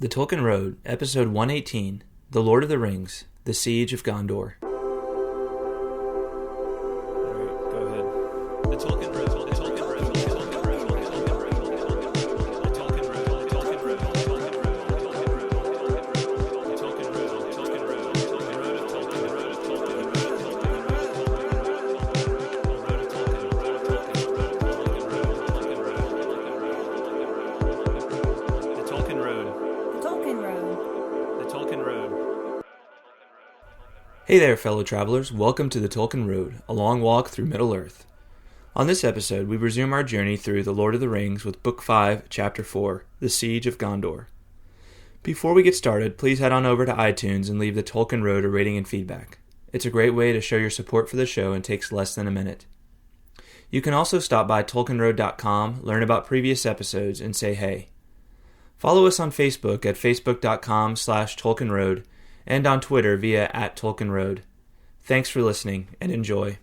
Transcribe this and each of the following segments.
The Tolkien Road, Episode 118, The Lord of the Rings, The Siege of Gondor. Alright, go ahead. The Tolkien Road, the Tolkien Road, the Tolkien Road, the Tolkien Road, the Tolkien Road, the Tolkien Road, the Tolkien Road, the Tolkien Road, the Tolkien Road, the Tolkien Road, the Tolkien Road, the Tolkien Road, Hey there, fellow travelers. Welcome to the Tolkien Road, a long walk through Middle-earth. On this episode, we resume our journey through The Lord of the Rings with Bk5, Chapter 4, The Siege of Gondor. Before we get started, please head on over to iTunes and leave the Tolkien Road a rating and feedback. It's a great way to show your support for the show and takes less than a minute. You can also stop by tolkienroad.com, learn about previous episodes, and say hey. Follow us on Facebook at facebook.com/TolkienRoad and on Twitter via @TolkienRoad. Thanks for listening, and enjoy.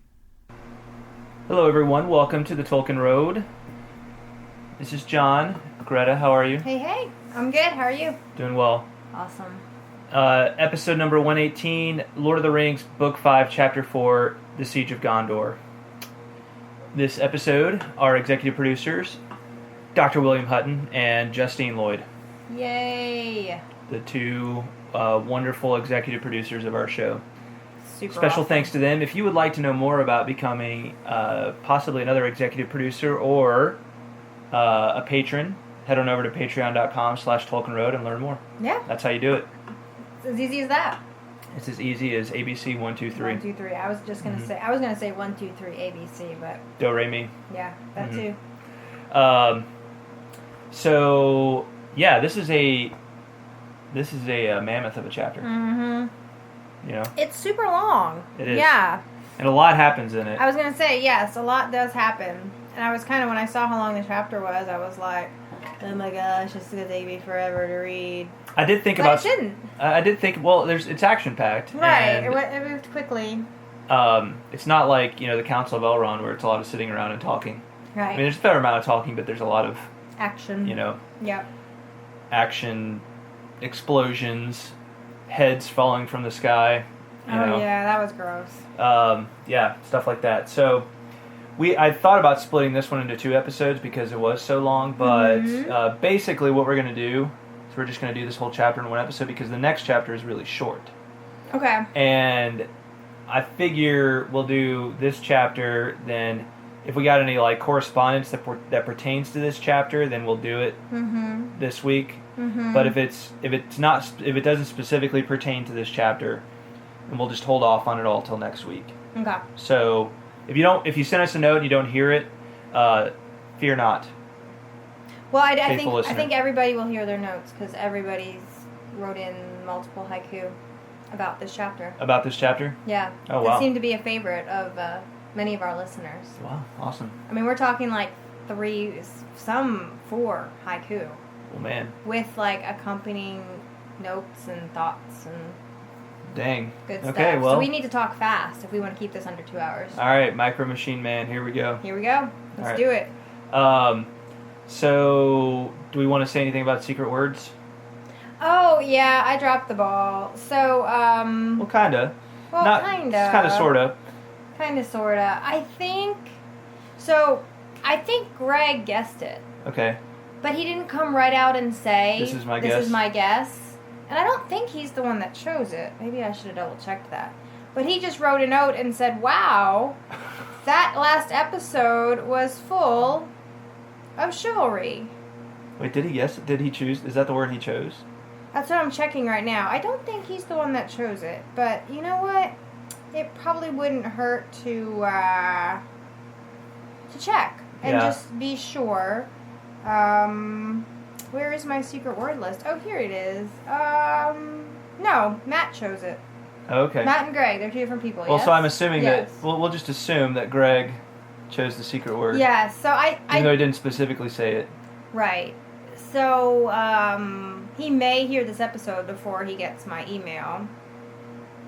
Hello everyone, welcome to the Tolkien Road. This is John. Greta, how are you? Hey, I'm good. How are you? Doing well. Awesome. Episode number 118, Lord of the Rings, Book 5, Chapter 4, The Siege of Gondor. This episode, our executive producers, Dr. William Hutton and Justine Lloyd. Yay! The two wonderful executive producers of our show. Super Special awesome. thanks to them. If you would like to know more about becoming possibly another executive producer or a patron, head on over to patreon.com/TolkienRoad and learn more. Yeah. That's how you do it. It's as easy as that. It's as easy as ABC 1, 2, 3. 1, 2, 3. I was just gonna say. I was gonna say 1, 2, 3 ABC, but Do, re, mi. yeah, that too. So yeah, this is a mammoth of a chapter. Mm-hmm. You know, It's super long. It is. Yeah. and a lot happens in it. I was gonna say yes. A lot does happen, and I was kind of when I saw how long the chapter was, I was like, oh my gosh, this is gonna take me forever to read. I did think But about. it didn't. I did think. Well, it's action packed. Right. It moved quickly. It's not like the Council of Elrond where it's a lot of sitting around and talking. Right. I mean, there's a fair amount of talking, but there's a lot of Action. Yep. action, explosions, heads falling from the sky. Yeah, that was gross. Stuff like that. So I thought about splitting this one into 2 episodes because it was so long, but basically what we're going to do is we're just going to do this whole chapter in 1 episode because the next chapter is really short. Okay. And I figure we'll do this chapter, then if we got any correspondence that pertains to this chapter, then we'll do it this week. Mm-hmm. But if it doesn't specifically pertain to this chapter, then we'll just hold off on it all till next week. Okay. So if you send us a note and you don't hear it, fear not. Well, I Faithful listener. think everybody will hear their notes because everybody's wrote in multiple haiku about this chapter. About this chapter? Yeah. Oh, wow. It seemed to be a favorite of many of our listeners. Wow, awesome. I mean, we're talking 3, some 4 haiku. Well, man. With accompanying notes and thoughts and Dang. good stuff. Okay, well. So we need to talk fast if we want to keep this under 2 hours. All right, Micro Machine Man, here we go. Here we go. Let's right. do it. So, do we want to say anything about secret words? Oh, yeah, I dropped the ball. So, Well, kinda. Well, Not, kinda. Kinda, sorta. Kinda, sorta. I think Greg guessed it. Okay. But he didn't come right out and say, This is my guess. And I don't think he's the one that chose it. Maybe I should have double-checked that. But he just wrote a note and said, wow, that last episode was full of chivalry. Wait, did he guess it? Did he choose? Is that the word he chose? That's what I'm checking right now. I don't think he's the one that chose it. But you know what? It probably wouldn't hurt to check and just be sure. Where is my secret word list? Oh, here it is. No, Matt chose it. Okay. Matt and Greg, they're 2 different people. Well, yes? so I'm assuming Yes. that we'll just assume that Greg chose the secret word. Yeah. So even though he didn't specifically say it. Right. So he may hear this episode before he gets my email,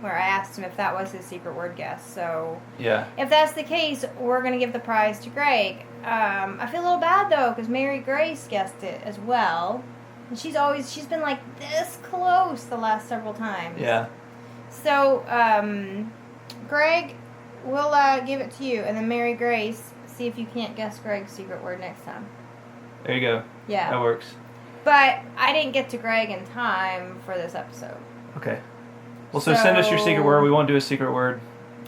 where I asked him if that was his secret word guess. So Yeah. if that's the case, we're gonna give the prize to Greg. I feel a little bad though because Mary Grace guessed it as well. And she's been like this close the last several times. Yeah. So, Greg, we'll give it to you. And then Mary Grace, see if you can't guess Greg's secret word next time. There you go. Yeah. That works. But I didn't get to Greg in time for this episode. Okay. Well, so send us your secret word. We won't do a secret word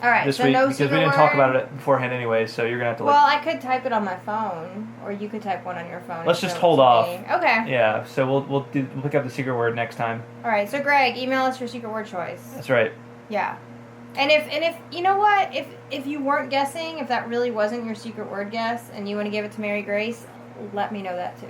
all right, this so week no because secret we didn't word? talk about it beforehand anyway, so you're going to have to Well, I could type it on my phone, or you could type one on your phone. Let's just hold off. Okay. Yeah, so we'll pick up the secret word next time. All right, so Greg, email us your secret word choice. That's right. Yeah. And if you know what, if you weren't guessing, if that really wasn't your secret word guess, and you want to give it to Mary Grace, let me know that too.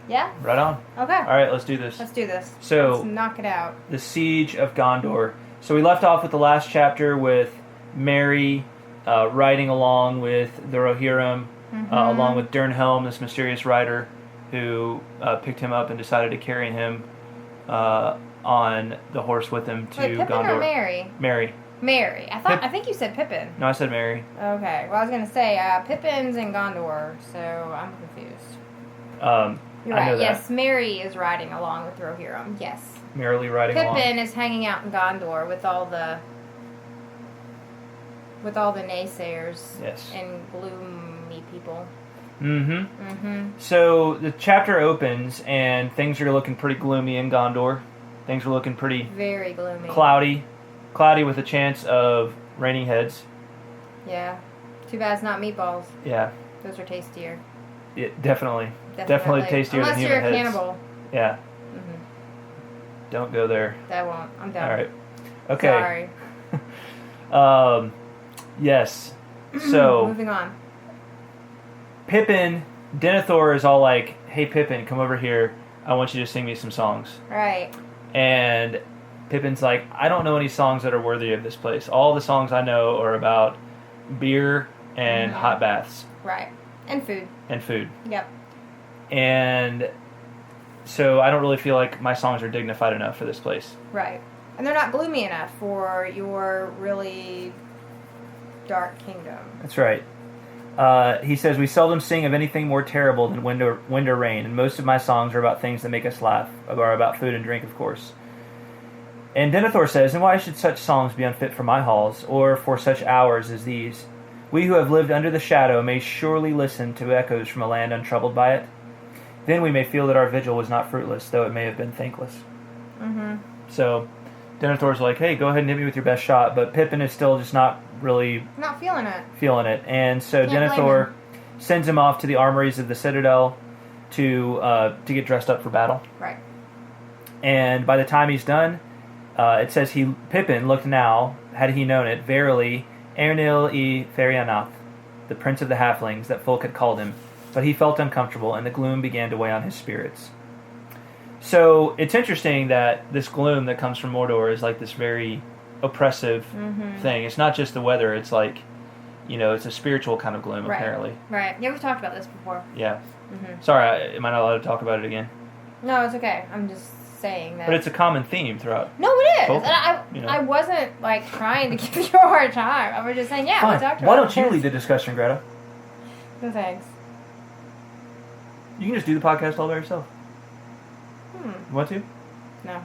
Yeah? Right on. Okay. All right, let's do this. Let's do this. So, let's knock it out. The Siege of Gondor. So we left off with the last chapter with Mary riding along with the Rohirrim, along with Dernhelm, this mysterious rider who picked him up and decided to carry him on the horse with him to Wait, Pippin Gondor. or Mary? Mary. Mary. I think you said Pippin. No, I said Mary. Okay. Well, I was going to say Pippin's in Gondor, so I'm confused. You're I know right. that. Yes, Mary is riding along with Rohirrim. Yes. Merrily riding along. Pippin is hanging out in Gondor with all the naysayers. Yes. And gloomy people. So the chapter opens and things are looking pretty gloomy in Gondor. Things are looking pretty very gloomy. Cloudy with a chance of raining heads. Yeah. Too bad it's not meatballs. Yeah. Those are tastier. Yeah, definitely tastier Unless than human you're a heads. cannibal. Yeah. Don't go there. That won't. I'm done. All right. Okay. Sorry. Yes. So moving on. Pippin, Denethor is all like, "Hey Pippin, come over here. I want you to sing me some songs." Right. And Pippin's like, "I don't know any songs that are worthy of this place. All the songs I know are about beer and hot baths." Right. And food. Yep. And so I don't really feel like my songs are dignified enough for this place. Right. And they're not gloomy enough for your really dark kingdom. That's right. He says, "We seldom sing of anything more terrible than wind or rain, and most of my songs are about things that make us laugh, or about food and drink, of course." And Denethor says, "And why should such songs be unfit for my halls, or for such hours as these? We who have lived under the shadow may surely listen to echoes from a land untroubled by it. Then we may feel that our vigil was not fruitless, though it may have been thankless." So Denethor's like, "Hey, go ahead and hit me with your best shot," but Pippin is still just not really not feeling it. And so Denethor sends him off to the armories of the Citadel to get dressed up for battle. Right. And by the time he's done, it says Pippin looked now, had he known it, verily, Ernil I Ferianath, the prince of the halflings, that folk had called him, but he felt uncomfortable, and the gloom began to weigh on his spirits. So it's interesting that this gloom that comes from Mordor is like this very oppressive thing. It's not just the weather, it's like, it's a spiritual kind of gloom, apparently. Right. Yeah, we've talked about this before. Yeah. Sorry, am I not allowed to talk about it again? No, it's okay. I'm just saying that. But it's a common theme throughout. No, it is. Tolkien, And I wasn't, trying to give you a hard time. I was just saying, yeah, we talked about it. Why don't you lead the discussion, Greta? No thanks. You can just do the podcast all by yourself. You want to? No.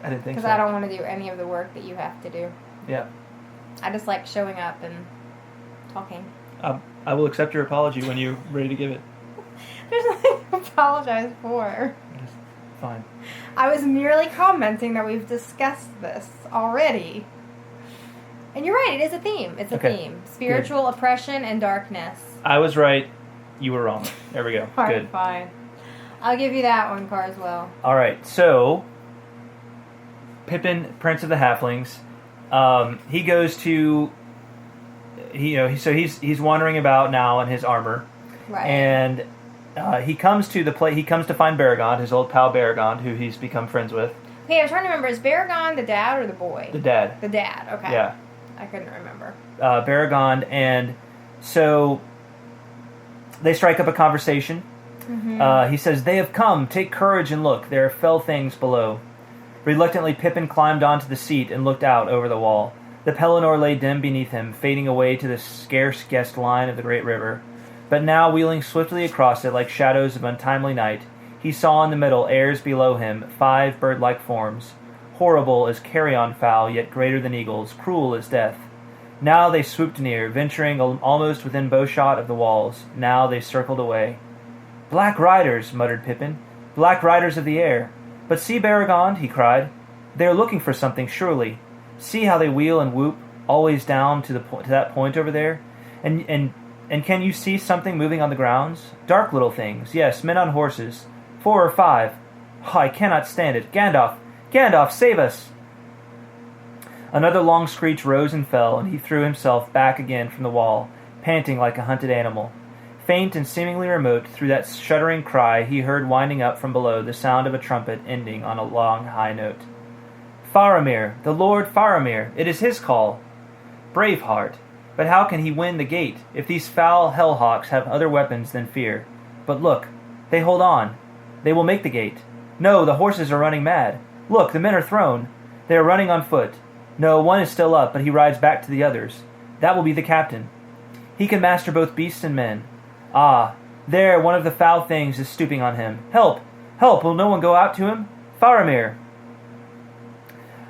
I didn't think so. Because I don't want to do any of the work that you have to do. Yeah. I just like showing up and talking. I will accept your apology when you're ready to give it. There's nothing to apologize for. That's fine. I was merely commenting that we've discussed this already. And you're right, it is a theme. It's a theme. Spiritual oppression and darkness. I was right. You were wrong. There we go. Good. Fine. I'll give you that one, Carswell. All right. So, Pippin, Prince of the Halflings, he goes to, he's wandering about now in his armor, right? And he comes to He comes to find Baragond, his old pal Baragond, who he's become friends with. Okay, I was trying to remember. Is Baragond the dad or the boy? The dad. The dad. Okay. Yeah. I couldn't remember. Baragond, and so they strike up a conversation. He says, "They have come. Take courage and look. There are fell things below." Reluctantly, Pippin climbed onto the seat and looked out over the wall. The Pelennor lay dim beneath him, fading away to the scarce-guessed line of the great river. But now, wheeling swiftly across it like shadows of untimely night, He saw in the middle, airs below him, 5 bird-like forms, horrible as carrion fowl, yet greater than eagles, cruel as death. Now they swooped near, venturing almost within bowshot of the walls. Now they circled away. "Black riders," muttered Pippin. "Black riders of the air. But see, Baragond," he cried. "They are looking for something, surely. See how they wheel and whoop, always down to that point over there. And can you see something moving on the grounds? Dark little things, yes, men on horses. 4 or 5. Oh, I cannot stand it. Gandalf! Gandalf, save us!" Another long screech rose and fell, and he threw himself back again from the wall, panting like a hunted animal. Faint and seemingly remote, through that shuddering cry, he heard winding up from below the sound of a trumpet ending on a long high note. "Faramir, the Lord Faramir, it is his call." Brave heart! But how can he win the gate, if these foul hellhawks have other weapons than fear? But look, they hold on. They will make the gate. No, the horses are running mad. Look, the men are thrown. They are running on foot. No, one is still up, but he rides back to the others. That will be the captain. He can master both beasts and men. Ah, there, one of the foul things is stooping on him. Help! Help! Will no one go out to him? Faramir!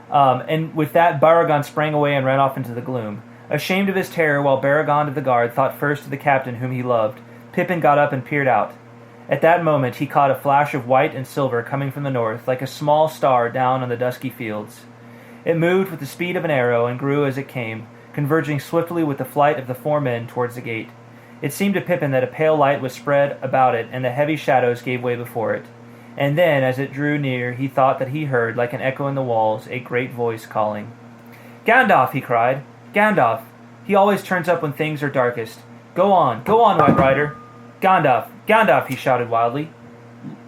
And with that, Baragond sprang away and ran off into the gloom. Ashamed of his terror, while Baragond of the guard thought first of the captain whom he loved, Pippin got up and peered out. At that moment he caught a flash of white and silver coming from the north, like a small star down on the dusky fields. It moved with the speed of an arrow and grew as it came, converging swiftly with the flight of the 4 men towards the gate. It seemed to Pippin that a pale light was spread about it, and the heavy shadows gave way before it. And then, as it drew near, he thought that he heard, like an echo in the walls, a great voice calling. "Gandalf!" he cried. "Gandalf! He always turns up when things are darkest. Go on, White Rider! Gandalf! Gandalf!" he shouted wildly,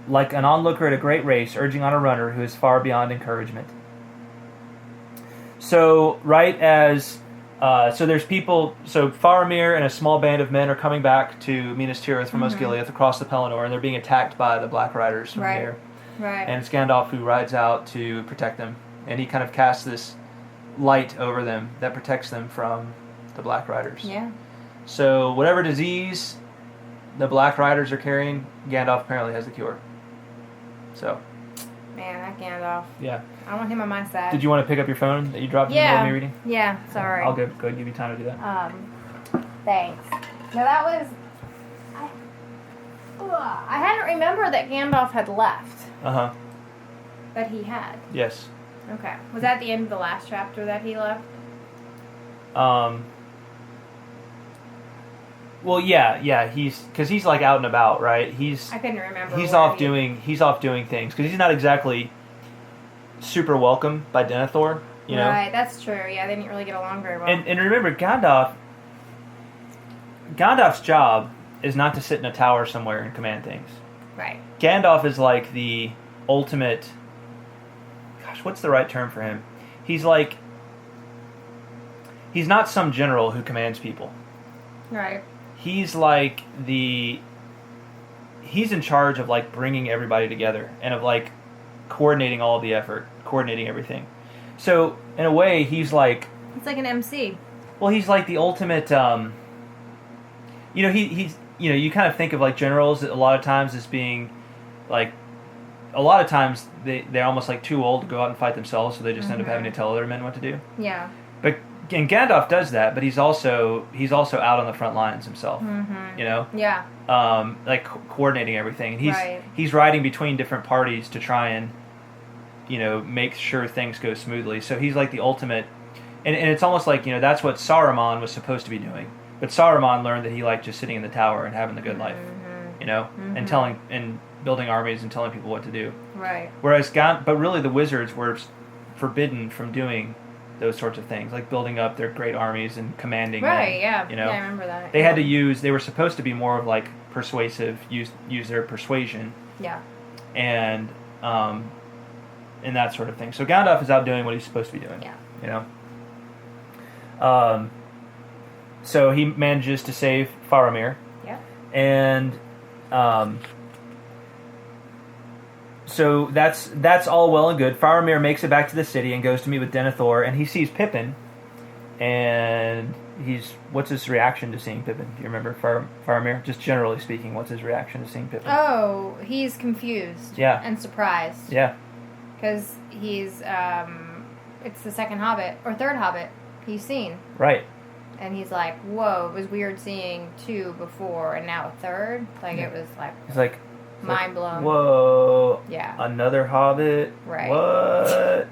like an onlooker at a great race, urging on a runner who is far beyond encouragement. So, right as... so there's people... So Faramir and a small band of men are coming back to Minas Tirith from Osgiliath across the Pelennor, and they're being attacked by the Black Riders from here. Right. And it's Gandalf who rides out to protect them. And he kind of casts this light over them that protects them from the Black Riders. Yeah. So whatever disease the Black Riders are carrying, Gandalf apparently has the cure. So... Man, that Gandalf. Yeah. I want him on my side. Did you want to pick up your phone that you dropped in the middle of me reading? Yeah, sorry. I'll go ahead and give you time to do that. Thanks. Now that was... I hadn't remembered that Gandalf had left. Uh-huh. That he had. Yes. Okay. Was that the end of the last chapter that he left? Well, yeah. Because he's like out and about, right? I couldn't remember. He's off doing things because he's not exactly super welcome by Denethor. You know. Right. That's true. Yeah, they didn't really get along very well. And remember, Gandalf's job is not to sit in a tower somewhere and command things. Right. Gandalf is like the ultimate. Gosh, what's the right term for him? He's like. He's not some general who commands people. Right. He's like he's in charge of like bringing everybody together and of like coordinating all of the effort, coordinating everything. So in a way, he's like... It's like an MC. Well, he's like the ultimate, he's you kind of think of like generals a lot of times as being like, a lot of times they're almost like too old to go out and fight themselves, so they just end up having to tell other men what to do. Yeah. And Gandalf does that, but he's also out on the front lines himself. Mm-hmm. You know, yeah, like coordinating everything. And he's riding between different parties to try and make sure things go smoothly. So he's like the ultimate, and it's almost like that's what Saruman was supposed to be doing. But Saruman learned that he liked just sitting in the tower and having the good life, and building armies and telling people what to do. Right. Whereas but really the wizards were forbidden from doing those sorts of things, like building up their great armies and commanding. Right. them, Yeah. Yeah, I remember that. They had to use. They were supposed to be more of like persuasive, use their persuasion. Yeah. And that sort of thing. So Gandalf is out doing what he's supposed to be doing. Yeah. So he manages to save Faramir. Yeah. And so that's all well and good. Faramir makes it back to the city and goes to meet with Denethor, and he sees Pippin, and what's his reaction to seeing Pippin? Do you remember Faramir? Just generally speaking, what's his reaction to seeing Pippin? Oh, he's confused. Yeah. And surprised. Yeah. Because he's, it's the second Hobbit, or third Hobbit he's seen. Right. And he's like, whoa, it was weird seeing two before and now a third. Like, it was like... He's like... Mind blown. Whoa. Yeah. Another Hobbit? Right. What?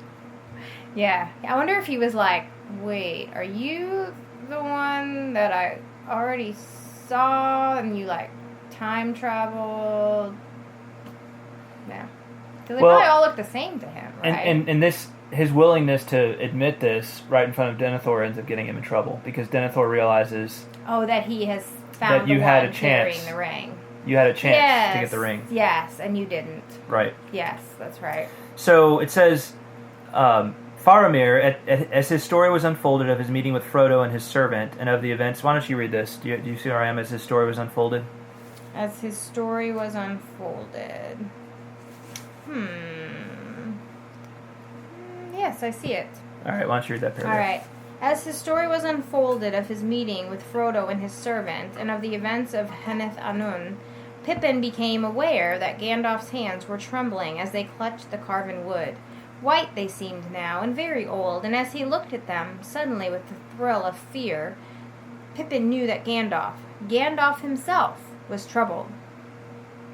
Yeah. I wonder if he was like, wait, are you the one that I already saw and you, like, time traveled? Yeah. Because they probably all look the same to him, right? And this, his willingness to admit this right in front of Denethor ends up getting him in trouble because Denethor realizes... Oh, that he has found that you the had one a chance. carrying the ring. You had a chance to get the ring. Yes, and you didn't. Right. Yes, that's right. So it says, Faramir, as his story was unfolded of his meeting with Frodo and his servant, and of the events... Why don't you read this? Do you see where I am as his story was unfolded? As his story was unfolded. Yes, I see it. All right, why don't you read that paragraph? All right. As his story was unfolded of his meeting with Frodo and his servant, and of the events of Henneth Annwn, Pippin became aware that Gandalf's hands were trembling as they clutched the carven wood. White they seemed now, and very old, and as he looked at them, suddenly with the thrill of fear, Pippin knew that Gandalf himself, was troubled,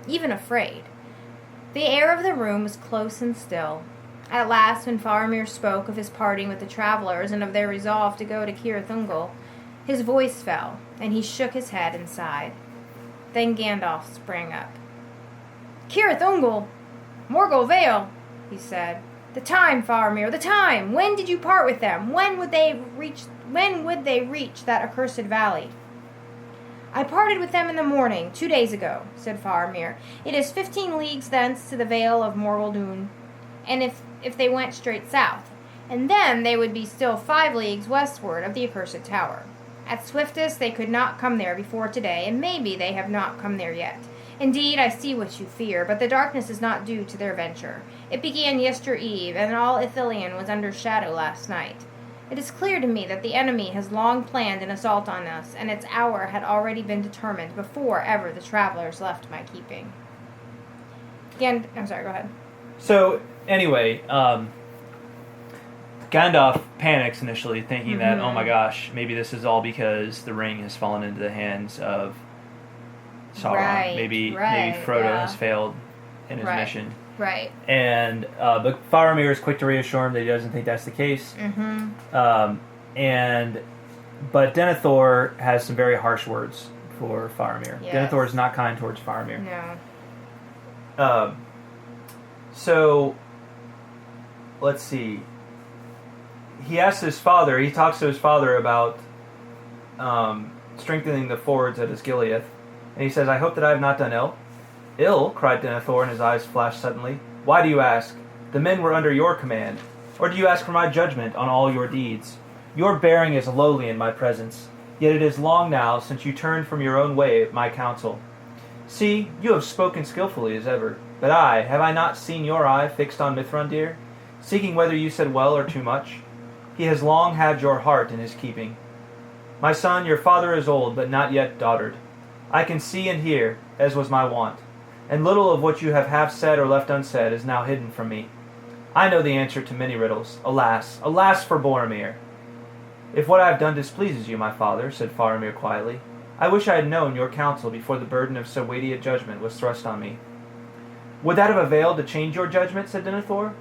even afraid. The air of the room was close and still. At last, when Faramir spoke of his parting with the travelers and of their resolve to go to Cirith Ungol, his voice fell, and he shook his head and sighed. Then Gandalf sprang up. "Cirith Ungol! Morgul Vale!" he said. "The time, Faramir, the time! When did you part with them? When would they reach that accursed valley?" "I parted with them in the morning, 2 days ago," said Faramir. "It is 15 leagues thence to the Vale of Morgul Dûn, and if they went straight south, and then they would be still 5 leagues westward of the accursed tower. At swiftest they could not come there before today, and maybe they have not come there yet. Indeed, I see what you fear, but the darkness is not due to their venture. It began yester eve, and all Ithilien was under shadow last night. It is clear to me that the enemy has long planned an assault on us, and its hour had already been determined before ever the travelers left my keeping." Again, I'm sorry, go ahead. So, anyway, Gandalf panics initially, thinking that, oh my gosh, maybe this is all because the ring has fallen into the hands of Sauron. Right, maybe right, Frodo yeah. has failed in his mission. Right. And but Faramir is quick to reassure him that he doesn't think that's the case. But Denethor has some very harsh words for Faramir. Yes. Denethor is not kind towards Faramir. No. So, let's see. He asks his father, he talks to his father about strengthening the fords at Osgiliath, and he says, "I hope that I have not done ill." "Ill?" cried Denethor, and his eyes flashed suddenly. "Why do you ask? The men were under your command. Or do you ask for my judgment on all your deeds? Your bearing is lowly in my presence, yet it is long now since you turned from your own way at my counsel. See, you have spoken skillfully as ever, but have I not seen your eye fixed on Mithrandir, seeking whether you said well or too much? He has long had your heart in his keeping. My son, your father is old, but not yet dotard. I can see and hear, as was my wont, and little of what you have half said or left unsaid is now hidden from me. I know the answer to many riddles. Alas, alas for Boromir!" "If what I have done displeases you, my father," said Faramir quietly, "I wish I had known your counsel before the burden of so weighty a judgment was thrust on me." "Would that have availed to change your judgment?" said Denethor.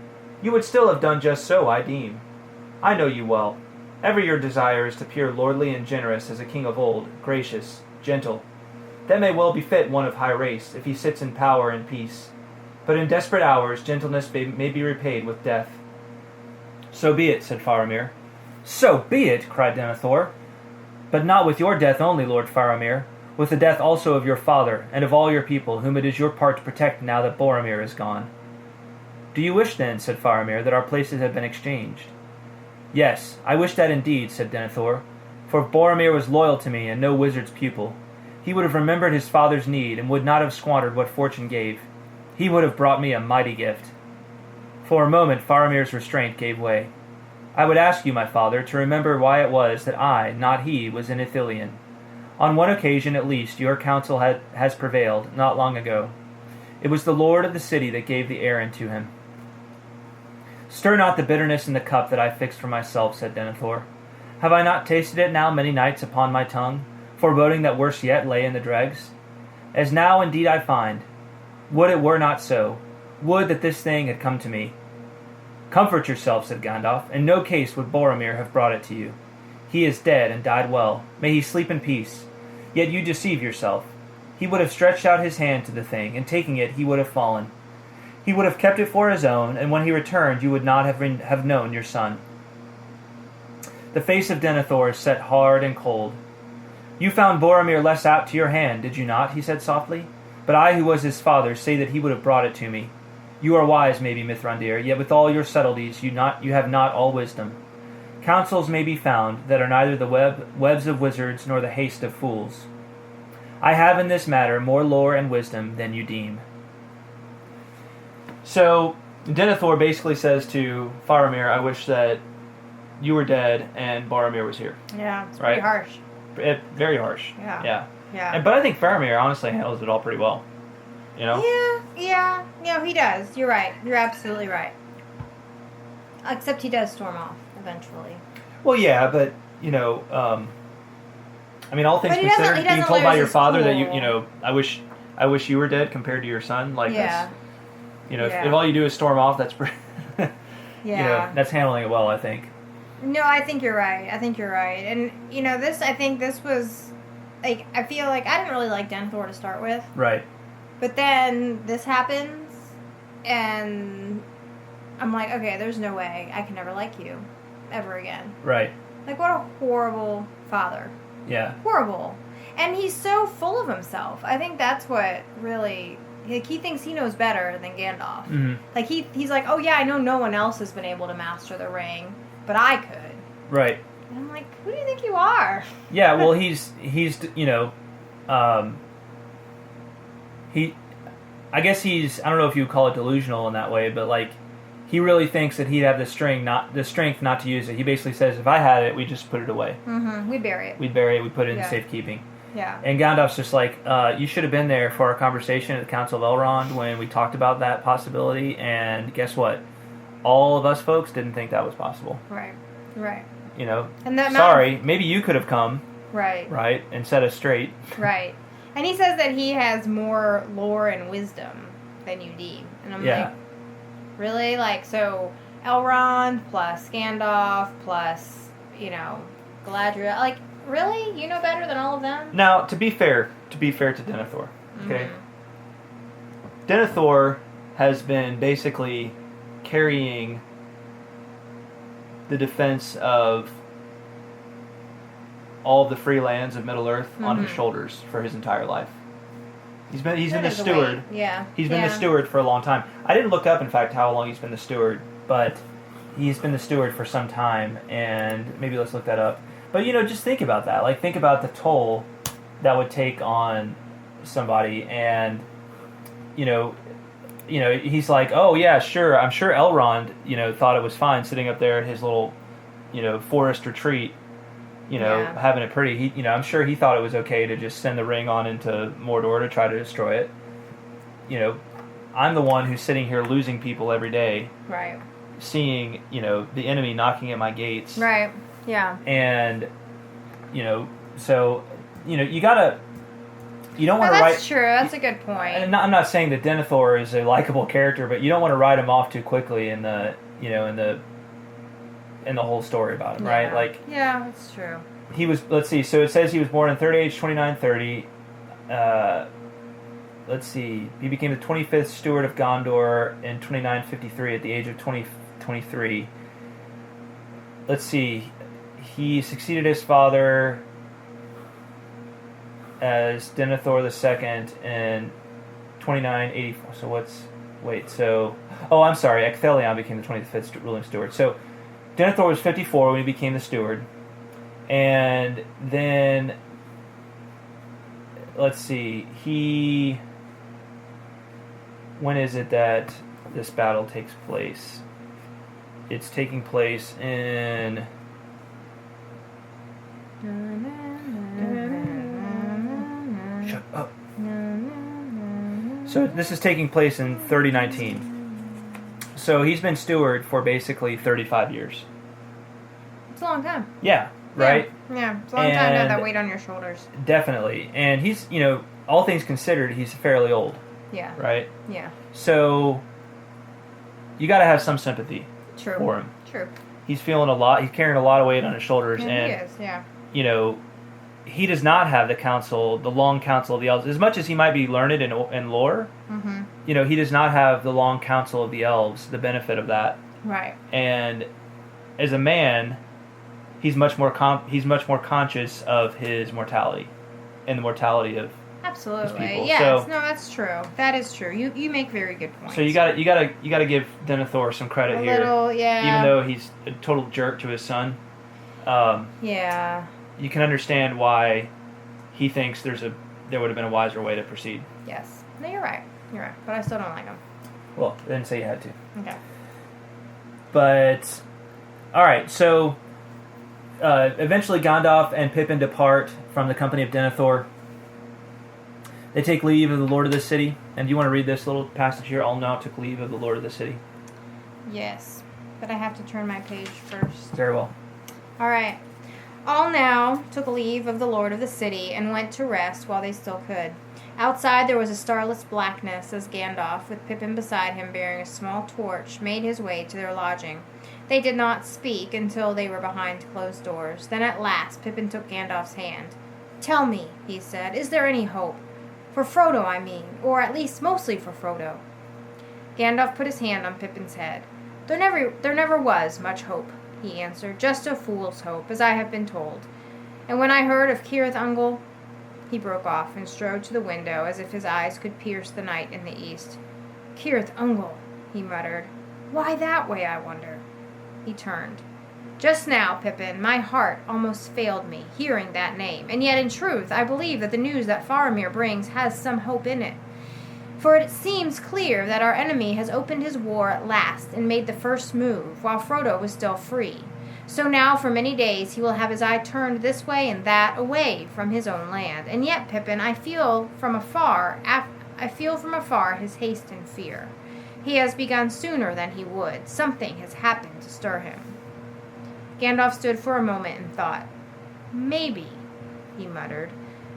"You would still have done just so, I deem. I know you well. Ever your desire is to appear lordly and generous as a king of old, gracious, gentle. That may well befit one of high race, if he sits in power and peace. But in desperate hours, gentleness may be repaid with death." "So be it," said Faramir. "So be it," cried Denethor. "But not with your death only, Lord Faramir, with the death also of your father, and of all your people, whom it is your part to protect now that Boromir is gone." "Do you wish, then," said Faramir, "that our places had been exchanged?" "Yes, I wish that indeed," said Denethor, "for if Boromir was loyal to me and no wizard's pupil, he would have remembered his father's need and would not have squandered what fortune gave. He would have brought me a mighty gift." For a moment Faramir's restraint gave way. I would ask you, my father, to remember why it was that I, not he, was in Ithilien. On one occasion, at least, your counsel has prevailed, not long ago. It was the lord of the city that gave the errand to him. Stir not the bitterness in the cup that I fixed for myself, said Denethor. Have I not tasted it now many nights upon my tongue, foreboding that worse yet lay in the dregs? As now indeed I find, would it were not so, would that this thing had come to me. Comfort yourself, said Gandalf. In no case would Boromir have brought it to you. He is dead and died well. May he sleep in peace. Yet you deceive yourself. He would have stretched out his hand to the thing, and taking it, he would have fallen. He would have kept it for his own, and when he returned, you would not have known your son. The face of Denethor is set hard and cold. You found Boromir less apt to your hand, did you not? He said softly. But I, who was his father, say that he would have brought it to me. You are wise, maybe, Mithrandir, yet with all your subtleties you have not all wisdom. Counsels may be found that are neither the webs of wizards nor the haste of fools. I have in this matter more lore and wisdom than you deem. So, Denethor basically says to Faramir, I wish that you were dead and Boromir was here. Yeah, it's right? pretty harsh. Very harsh. Yeah. But I think Faramir honestly handles it all pretty well. You know? Yeah. No, he does. You're right. You're absolutely right. Except he does storm off eventually. Well, yeah, but I mean, all things But he considered, being told by lose your his father that cool. I wish you were dead compared to your son. Like Yeah. that's, if all you do is storm off, that's pretty. Yeah. That's handling it well, I think. No, I think you're right. And this was like, I feel like I didn't really like Denethor to start with. Right. But then this happens, and I'm like, okay, there's no way I can never like you ever again. Right. Like, what a horrible father. Yeah. Horrible. And he's so full of himself. I think that's what really, like, he thinks he knows better than Gandalf. Mm-hmm. Like, he's like, oh yeah, I know no one else has been able to master the ring, but I could. Right. And I'm like, who do you think you are? Yeah, well, he's I guess he's, I don't know if you would call it delusional in that way, but like, he really thinks that he'd have the strength not to use it. He basically says, if I had it, we'd just put it away. Mm-hmm. We'd bury it. We'd put it in safekeeping. Yeah. And Gandalf's just like, you should have been there for our conversation at the Council of Elrond when we talked about that possibility, and guess what? All of us folks didn't think that was possible. Right. And sorry, maybe you could have come. Right. And set us straight. Right. And he says that he has more lore and wisdom than you deem. And I'm like, really? Like, so Elrond plus Gandalf plus, Galadriel. Like, really? You know better than all of them? Now, to be fair to Denethor, okay? Mm-hmm. Denethor has been basically carrying the defense of all of the free lands of Middle-earth on his shoulders for his entire life. He's been the steward. He's been the steward for a long time. I didn't look up, in fact, how long he's been the steward, but he's been the steward for some time, and maybe let's look that up. But, just think about that. Like, think about the toll that would take on somebody, and, he's like, oh, yeah, sure, I'm sure Elrond, thought it was fine sitting up there at his little, forest retreat, having it pretty. I'm sure he thought it was okay to just send the ring on into Mordor to try to destroy it. I'm the one who's sitting here losing people every day. Right. Seeing, the enemy knocking at my gates. Right. Yeah. And, so, you gotta... You don't want to write... That's true. That's a good point. And I'm not saying that Denethor is a likable character, but you don't want to write him off too quickly in the whole story about him, right? Like, yeah, that's true. He was, let's see, so it says he was born in 30 age 2930. Let's see, he became the 25th steward of Gondor in 2953 at the age of 23. Let's see, he succeeded his father as Denethor II in 2984. So I'm sorry, Ecthelion became the 25th ruling steward. So Denethor was 54 when he became the steward. And then, let's see, when is it that this battle takes place? It's taking place in... Shut up. So this is taking place in 3019. So he's been steward for basically 35 years. It's a long time. Yeah, right? Yeah, it's a long time to have that weight on your shoulders. Definitely. And he's, all things considered, he's fairly old. Yeah. Right? Yeah. So you got to have some sympathy for him. True. He's feeling a lot. He's carrying a lot of weight on his shoulders. Yeah, and he is, yeah. He does not have the long counsel of the elves. As much as he might be learned in lore, mm-hmm. He does not have the long counsel of the elves, the benefit of that. Right. And as a man, he's much more conscious of his mortality and the mortality of absolutely his people. Yes, so, no, that's true. That is true. You make very good points. So you got to give Denethor some credit here. Little, yeah. Even though he's a total jerk to his son. Yeah. You can understand why he thinks there would have been a wiser way to proceed. Yes. No, you're right. You're right. But I still don't like him. Well, I didn't say you had to. Okay. But, alright, so eventually Gandalf and Pippin depart from the company of Denethor. They take leave of the Lord of the City. And do you want to read this little passage here? All now took leave of the Lord of the City. Yes. But I have to turn my page first. Very well. Alright. All now took leave of the Lord of the City and went to rest while they still could. Outside there was a starless blackness as Gandalf, with Pippin beside him bearing a small torch, made his way to their lodging. They did not speak until they were behind closed doors. Then at last Pippin took Gandalf's hand. "Tell me," he said, "is there any hope? For Frodo, I mean, or at least mostly for Frodo." Gandalf put his hand on Pippin's head. There never was much hope," he answered, "just a fool's hope, as I have been told. And when I heard of Cirith Ungol..." He broke off and strode to the window as if his eyes could pierce the night in the east. "Cirith Ungol," he muttered. "Why that way, I wonder?" He turned. "Just now, Pippin, my heart almost failed me, hearing that name, and yet in truth I believe that the news that Faramir brings has some hope in it. For it seems clear that our enemy has opened his war at last and made the first move, while Frodo was still free. So now for many days he will have his eye turned this way and that, away from his own land. And yet, Pippin, I feel from afar his haste and fear. He has begun sooner than he would. Something has happened to stir him." Gandalf stood for a moment and thought. "Maybe," he muttered.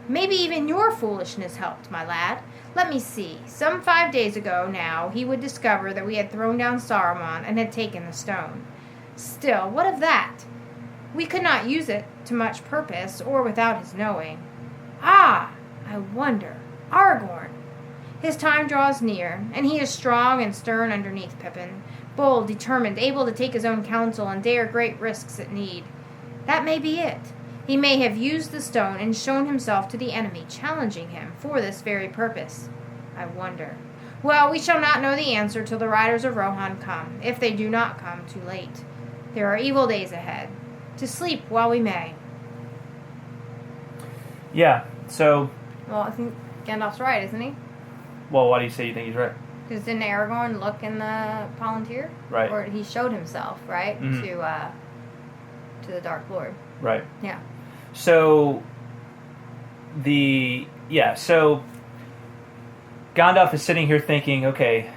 "Maybe even your foolishness helped, my lad. Let me see. Some 5 days ago now he would discover that we had thrown down Saruman and had taken the stone. Still, what of that? We could not use it to much purpose, or without his knowing. Ah! I wonder. Aragorn! His time draws near, and he is strong and stern underneath, Pippin. Bold, determined, able to take his own counsel and dare great risks at need. That may be it. He may have used the stone and shown himself to the enemy, challenging him for this very purpose. I wonder. Well, we shall not know the answer till the riders of Rohan come, if they do not come too late. There are evil days ahead. To sleep while we may." Yeah, so... Well, I think Gandalf's right, isn't he? Well, why do you say you think he's right? Because didn't Aragorn look in the Palantir? Right. Or he showed himself, right? Mm-hmm. To the Dark Lord. Right. Yeah. So... So... Gandalf is sitting here thinking, okay,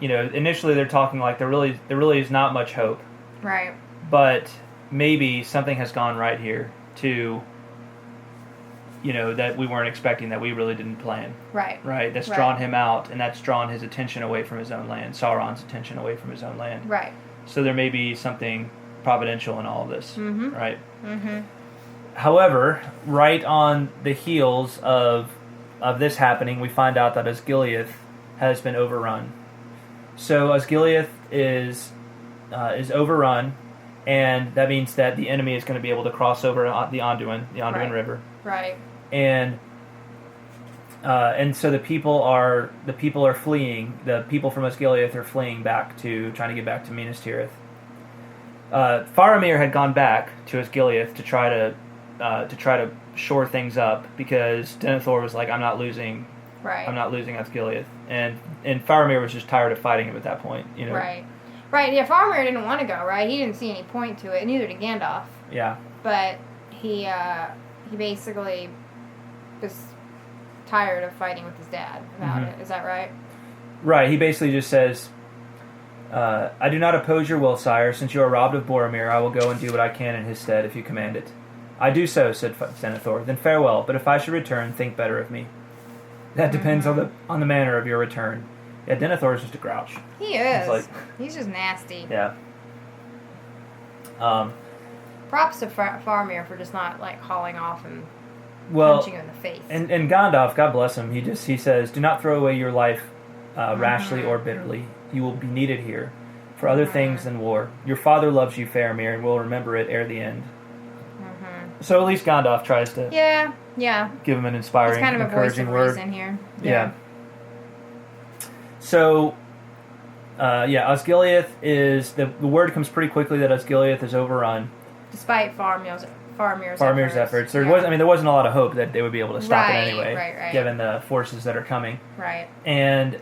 initially they're talking like there really is not much hope. Right. But maybe something has gone right here to, that we weren't expecting, that we really didn't plan. Right. Right? That's drawn him out, and that's drawn his attention away from his own land, Sauron's attention away from his own land. Right. So there may be something providential in all of this. Mm-hmm. Right? Mm-hmm. However, right on the heels of this happening, we find out that Osgiliath has been overrun. So Osgiliath is overrun, and that means that the enemy is going to be able to cross over the Anduin River. Right. And so the people are fleeing. The people from Osgiliath are fleeing trying to get back to Minas Tirith. Faramir had gone back to Osgiliath to try to shore things up, because Denethor was like, I'm not losing Osgiliath, and Faramir was just tired of fighting him at that point. Right. Right, yeah, Faramir didn't want to go, right? He didn't see any point to it, neither did Gandalf. Yeah. But he basically was tired of fighting with his dad about it. Is that right? Right, he basically just says, I do not oppose your will, sire. Since you are robbed of Boromir, I will go and do what I can in his stead, if you command it. I do so, said Denethor. Then farewell, but if I should return, think better of me. That depends on the manner of your return. Yeah, Denethor is just a grouch. He is. He's just nasty. Yeah. Props to Faramir for just not, like, hauling off and well, punching him in the face. And Gandalf, God bless him, he says, do not throw away your life rashly or bitterly. You will be needed here for other things than war. Your father loves you, Faramir, and will remember it ere the end. So at least Gandalf tries to give him an inspiring, kind of encouraging a voice of word. reason here. Yeah. So, Osgiliath is... The word comes pretty quickly that Osgiliath is overrun. Despite Faramir's efforts. There wasn't a lot of hope that they would be able to stop it anyway, right. given the forces that are coming. Right. And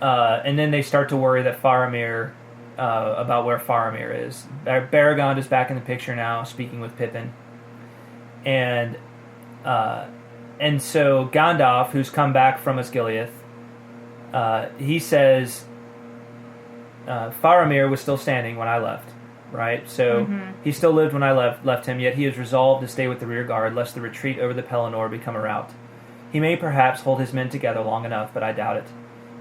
then they start to worry that Faramir... about where Faramir is. Baragond is back in the picture now, speaking with Pippin. And so Gandalf, who's come back from Osgiliath, he says Faramir was still standing when I left, right? So he still lived when I left him, yet he is resolved to stay with the rear guard, lest the retreat over the Pelennor become a rout. He may perhaps hold his men together long enough, but I doubt it.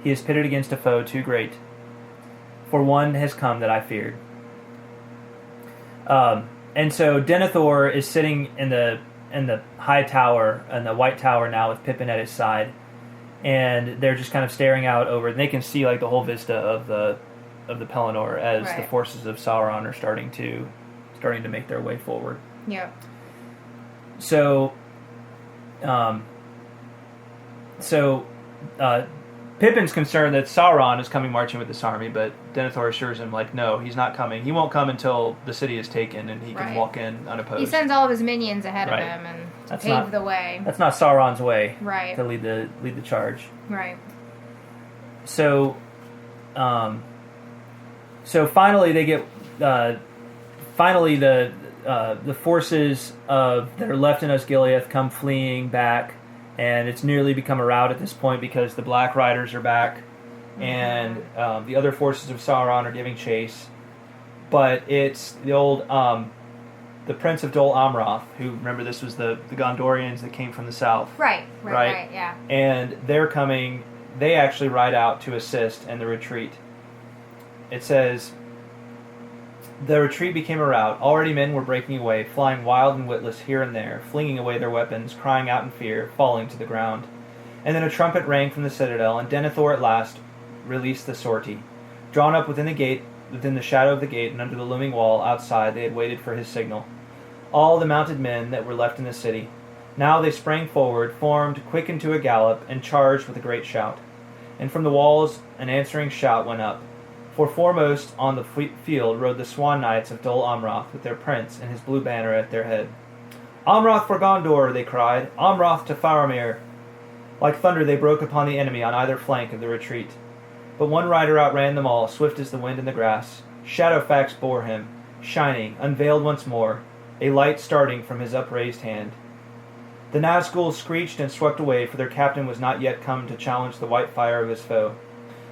He is pitted against a foe too great. For one has come that I feared. And so Denethor is sitting in the high tower, in the White Tower now, with Pippin at his side, and they're just kind of staring out over. And they can see like the whole vista of the Pelennor as the forces of Sauron are starting to make their way forward. Yeah. So, Pippin's concerned that Sauron is coming marching with this army, but Denethor assures him, like, no, he's not coming. He won't come until the city is taken and he can walk in unopposed. He sends all of his minions ahead of him and pave the way. That's not Sauron's way. Right. To lead the charge. Right. So, finally they get the forces that are left in Osgiliath come fleeing back. And it's nearly become a rout at this point because the Black Riders are back, and the other forces of Sauron are giving chase. But it's the old, the Prince of Dol Amroth, who, remember, this was the Gondorians that came from the south. Right, yeah. And they're coming, they actually ride out to assist in the retreat. It says, the retreat became a rout. Already men were breaking away, flying wild and witless here and there, flinging away their weapons, crying out in fear, falling to the ground. And then a trumpet rang from the citadel, and Denethor at last released the sortie. Drawn up within the shadow of the gate, and under the looming wall outside, they had waited for his signal. All the mounted men that were left in the city. Now they sprang forward, formed, quickened to a gallop, and charged with a great shout. And from the walls an answering shout went up. For foremost on the field rode the Swan Knights of Dol Amroth, with their prince and his blue banner at their head. Amroth for Gondor, they cried. Amroth to Faramir. Like thunder they broke upon the enemy on either flank of the retreat. But one rider outran them all, swift as the wind in the grass. Shadowfax bore him, shining, unveiled once more, a light starting from his upraised hand. The Nazgûl screeched and swept away, for their captain was not yet come to challenge the white fire of his foe.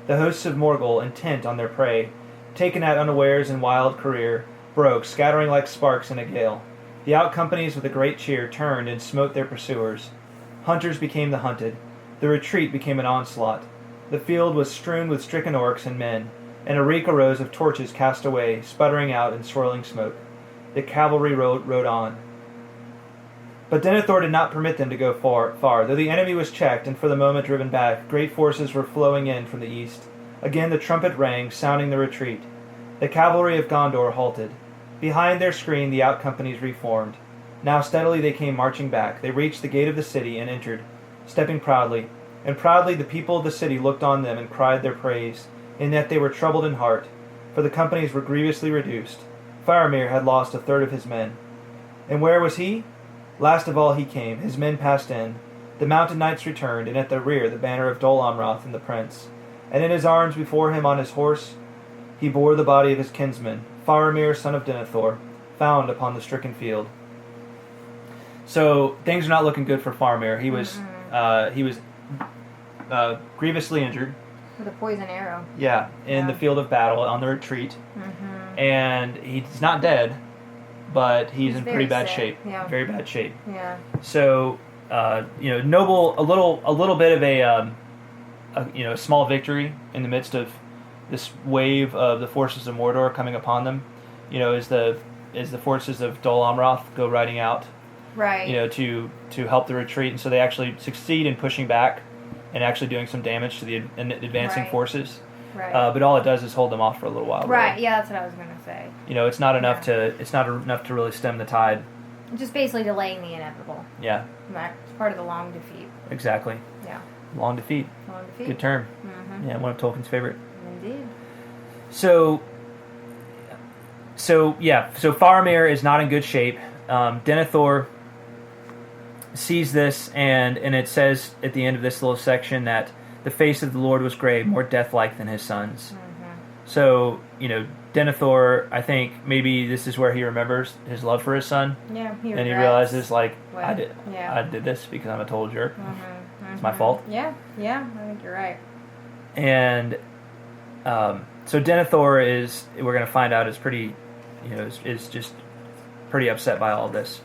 The hosts of Morgul, intent on their prey, taken at unawares in wild career, broke, scattering like sparks in a gale. The outcompanies with a great cheer turned and smote their pursuers. Hunters became the hunted. The retreat became an onslaught. The field was strewn with stricken orcs and men, and a reek arose of torches cast away, sputtering out in swirling smoke. The cavalry rode on. But Denethor did not permit them to go far. Though the enemy was checked and for the moment driven back, great forces were flowing in from the east. Again the trumpet rang, sounding the retreat. The cavalry of Gondor halted. Behind their screen the outcompanies reformed. Now steadily they came marching back. They reached the gate of the city and entered, stepping proudly. And proudly the people of the city looked on them and cried their praise, in that they were troubled in heart, for the companies were grievously reduced. Faramir had lost a third of his men. And where was he? Last of all he came, his men passed in. The mounted knights returned, and at their rear the banner of Dol Amroth and the prince. And in his arms before him on his horse, he bore the body of his kinsman, Faramir, son of Denethor, found upon the stricken field. So things are not looking good for Faramir. He was grievously injured. With a poison arrow. Yeah, in the field of battle on the retreat. Mm-hmm. And he's not dead, but he's in pretty bad shape. Yeah. Very bad shape. Yeah. So, Noble, a little bit of a small victory in the midst of this wave of the forces of Mordor coming upon them. As the forces of Dol Amroth go riding out. Right. To help the retreat, and so they actually succeed in pushing back and actually doing some damage to the advancing forces. Right. But all it does is hold them off for a little while. Right. Really. Yeah, that's what I was going to say. It's not enough to really stem the tide. Just basically delaying the inevitable. Yeah. It's part of the long defeat. Exactly. Yeah. Long defeat. Long defeat. Good term. Mm-hmm. Yeah, one of Tolkien's favorite. Indeed. So Faramir is not in good shape. Denethor sees this, and it says at the end of this little section that the face of the Lord was gray, more death-like than his sons. Mm-hmm. So, Denethor, I think maybe this is where he remembers his love for his son. Yeah, and he realizes, I did Yeah. this because I'm a total jerk. Mm-hmm. Mm-hmm. It's my fault. Yeah, I think you're right. And so Denethor we're going to find out, is pretty, is just pretty upset by all this.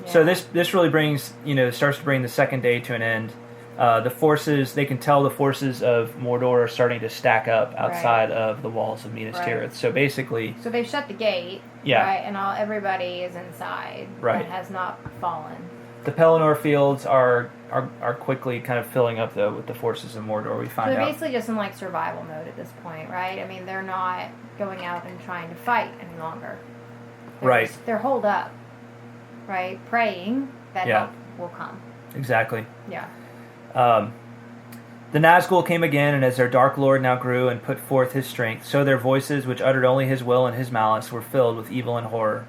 Yeah. So this really brings, starts to bring the second day to an end. The forces, they can tell the forces of Mordor are starting to stack up outside of the walls of Minas Tirith. So basically... So they've shut the gate, right? And everybody is inside. Right. And has not fallen. The Pelennor fields are quickly kind of filling up, though, with the forces of Mordor, we find out. So they're basically just in, survival mode at this point, right? I mean, they're not going out and trying to fight any longer. They're holed up, right? Praying that help will come. Exactly. Yeah. The Nazgul came again, and as their dark lord now grew and put forth his strength, so their voices, which uttered only his will and his malice, were filled with evil and horror.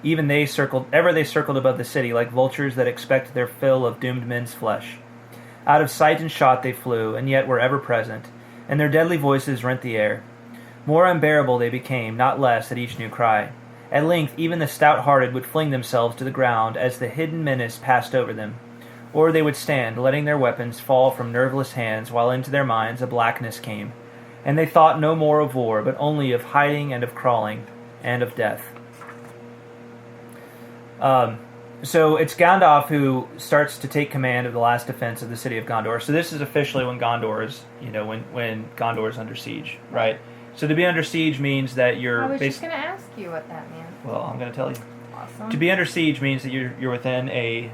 Even they circled above the city, like vultures that expect their fill of doomed men's flesh. Out of sight and shot they flew, and yet were ever present, and their deadly voices rent the air. More unbearable they became, not less, at each new cry. At length even the stout-hearted would fling themselves to the ground as the hidden menace passed over them. Or they would stand, letting their weapons fall from nerveless hands, while into their minds a blackness came, and they thought no more of war, but only of hiding and of crawling, and of death. So it's Gandalf who starts to take command of the last defense of the city of Gondor. So this is officially when Gondor is, when Gondor is under siege, right? So to be under siege means that you're... I was just going to ask you what that meant. Well, I'm going to tell you. Awesome. To be under siege means that you're within a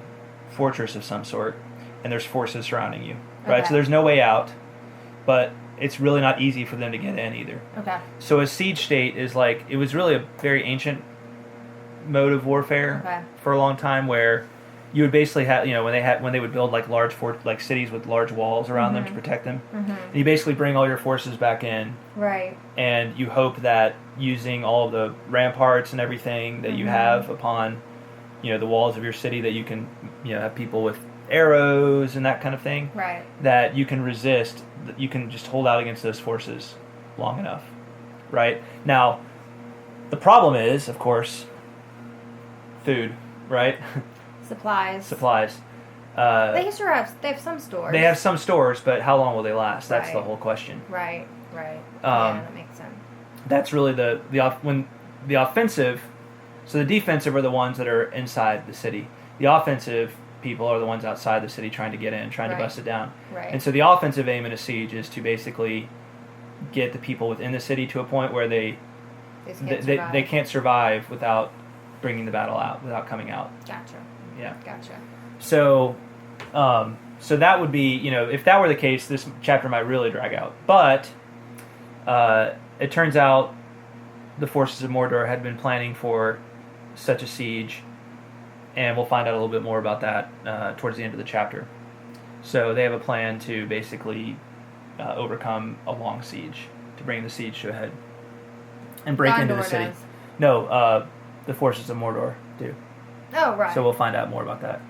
fortress of some sort, and there's forces surrounding you, right? Okay. So there's no way out, but it's really not easy for them to get in either. Okay. So a siege state is it was really a very ancient mode of warfare for a long time, where you would basically have, when they would build large cities with large walls around them to protect them. Mm-hmm. And you basically bring all your forces back in, right? And you hope that using all of the ramparts and everything that you have upon, the walls of your city, that you can, have people with arrows and that kind of thing, right? That you can resist, that you can just hold out against those forces long enough, right? Now, the problem is, of course, food, right? Supplies. They have some stores. They have some stores, but how long will they last? That's the whole question. Right. Yeah, that makes sense. That's really when the offensive. So the defensive are the ones that are inside the city. The offensive people are the ones outside the city trying to get in, trying to bust it down. Right. And so the offensive aim in a siege is to basically get the people within the city to a point where they can't survive without bringing the battle out, without coming out. Gotcha. Yeah. Gotcha. So, so that would be, if that were the case, this chapter might really drag out. But it turns out the forces of Mordor had been planning for such a siege, and we'll find out a little bit more about that towards the end of the chapter. So they have a plan to basically overcome a long siege, to bring the siege to a head, and break into the city. Does. No, the forces of Mordor do. Oh, right. So we'll find out more about that.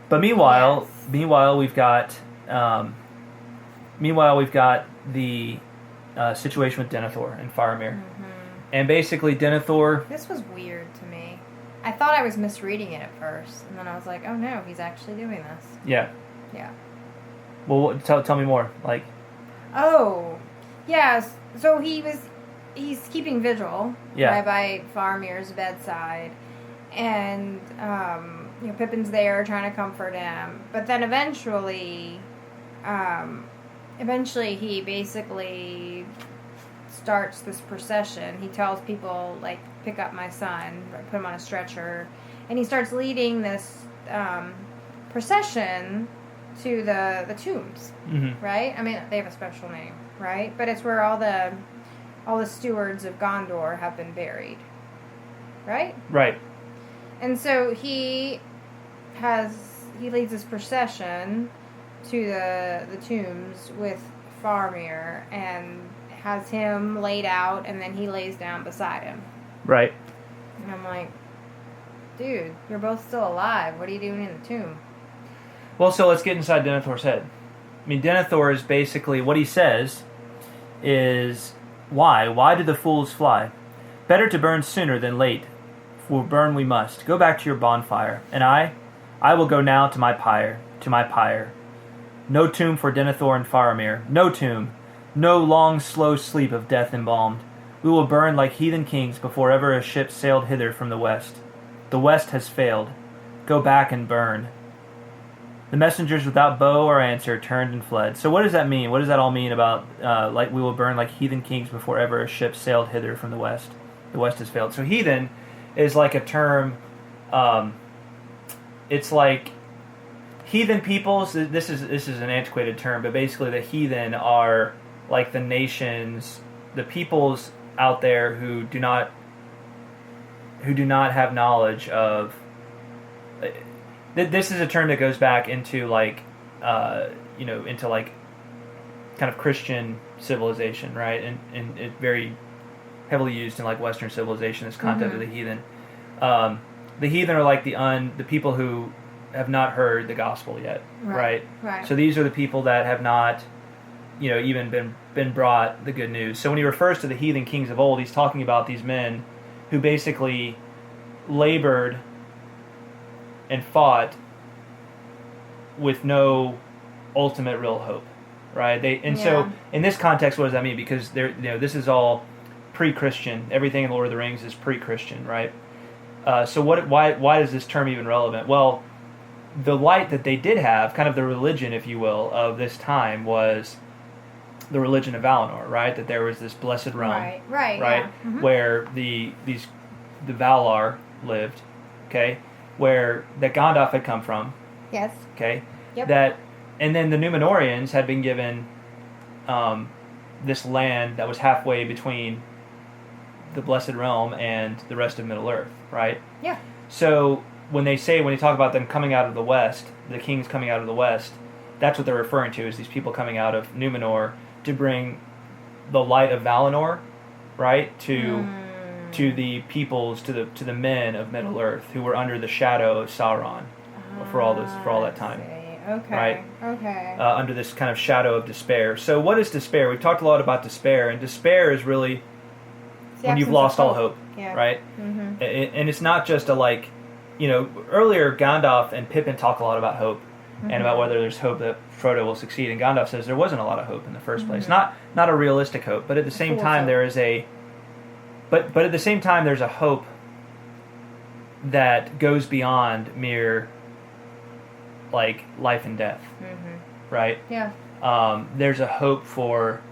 But meanwhile, we've got the situation with Denethor and Faramir. And basically Denethor... This was weird to me. I thought I was misreading it at first, and then I was like, oh no, he's actually doing this. Yeah. Yeah. Well, tell me more. Like... Oh, yeah, so he's keeping vigil right by Faramir's bedside, and Pippin's there trying to comfort him, but then eventually he basically starts this procession. He tells people, like, pick up my son, put him on a stretcher, and he starts leading this procession to the tombs, right? I mean, they have a special name, right? But it's where all the stewards of Gondor have been buried, right? Right. And so he leads this procession to the tombs with Faramir and has him laid out, and then he lays down beside him. Right. And I'm like, dude, you're both still alive. What are you doing in the tomb? Well, so let's get inside Denethor's head. I mean, Denethor is basically, what he says is, why? Why do the fools fly? Better to burn sooner than late, for burn we must. Go back to your bonfire, and I will go now to my pyre, No tomb for Denethor and Faramir, no tomb, no long, slow sleep of death embalmed. We will burn like heathen kings before ever a ship sailed hither from the west. The west has failed. Go back and burn. The messengers without bow or answer turned and fled. So what does that mean? What does that all mean about, like, we will burn like heathen kings before ever a ship sailed hither from the west? The west has failed. So heathen is like a term, it's like heathen peoples. This is an antiquated term, but basically the heathen are like the nations, the peoples out there who do not have knowledge of. This is a term that goes back into like, into like kind of Christian civilization, right? And it very heavily used in like Western civilization, this concept of the heathen. The heathen are like the people who have not heard the gospel yet, right? So these are the people that have not, even been brought the good news. So when he refers to the heathen kings of old, he's talking about these men who basically labored and fought with no ultimate real hope, right? So in this context, what does that mean? Because this is all pre-Christian. Everything in Lord of the Rings is pre-Christian, right? So why is this term even relevant? Well, the light that they did have, kind of the religion, if you will, of this time was the religion of Valinor, right? That there was this blessed realm, right? Yeah. Where the Valar lived, okay? Where that Gandalf had come from. Yes. Okay. Yep. And then the Númenóreans had been given this land that was halfway between the Blessed Realm and the rest of Middle Earth, right? Yeah. So when you talk about them coming out of the west, the kings coming out of the west, that's what they're referring to, is these people coming out of Númenor to bring the light of Valinor, right, to the peoples, to the men of Middle Earth who were under the shadow of Sauron for all that time. Okay. Right. Okay. Under this kind of shadow of despair. So what is despair? We've talked a lot about despair, and despair is really when you've lost all hope, right? Mm-hmm. And it's not just earlier Gandalf and Pippin talk a lot about hope and about whether there's hope that Frodo will succeed. And Gandalf says there wasn't a lot of hope in the first place. Not a realistic hope, but at the same time there is a but at the same time there's a hope that goes beyond mere like life and death, right? Yeah. There's a hope for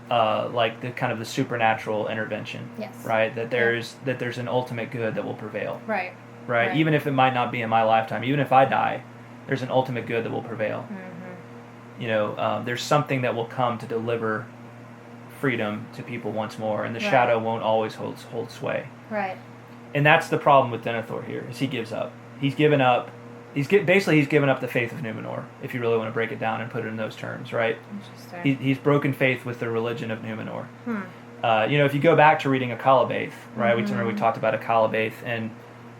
like the kind of the supernatural intervention, yes, right? That there's an ultimate good that will prevail, right? Even if it might not be in my lifetime, even if I die, there's an ultimate good that will prevail. There's something that will come to deliver freedom to people once more, and the shadow won't always hold sway. Right. And that's the problem with Denethor here, is he gives up. He's given up. He's given up the faith of Númenor, if you really want to break it down and put it in those terms, right? Interesting. He's broken faith with the religion of Númenor. If you go back to reading Akalabaith, right? We talked about Akalabaith, and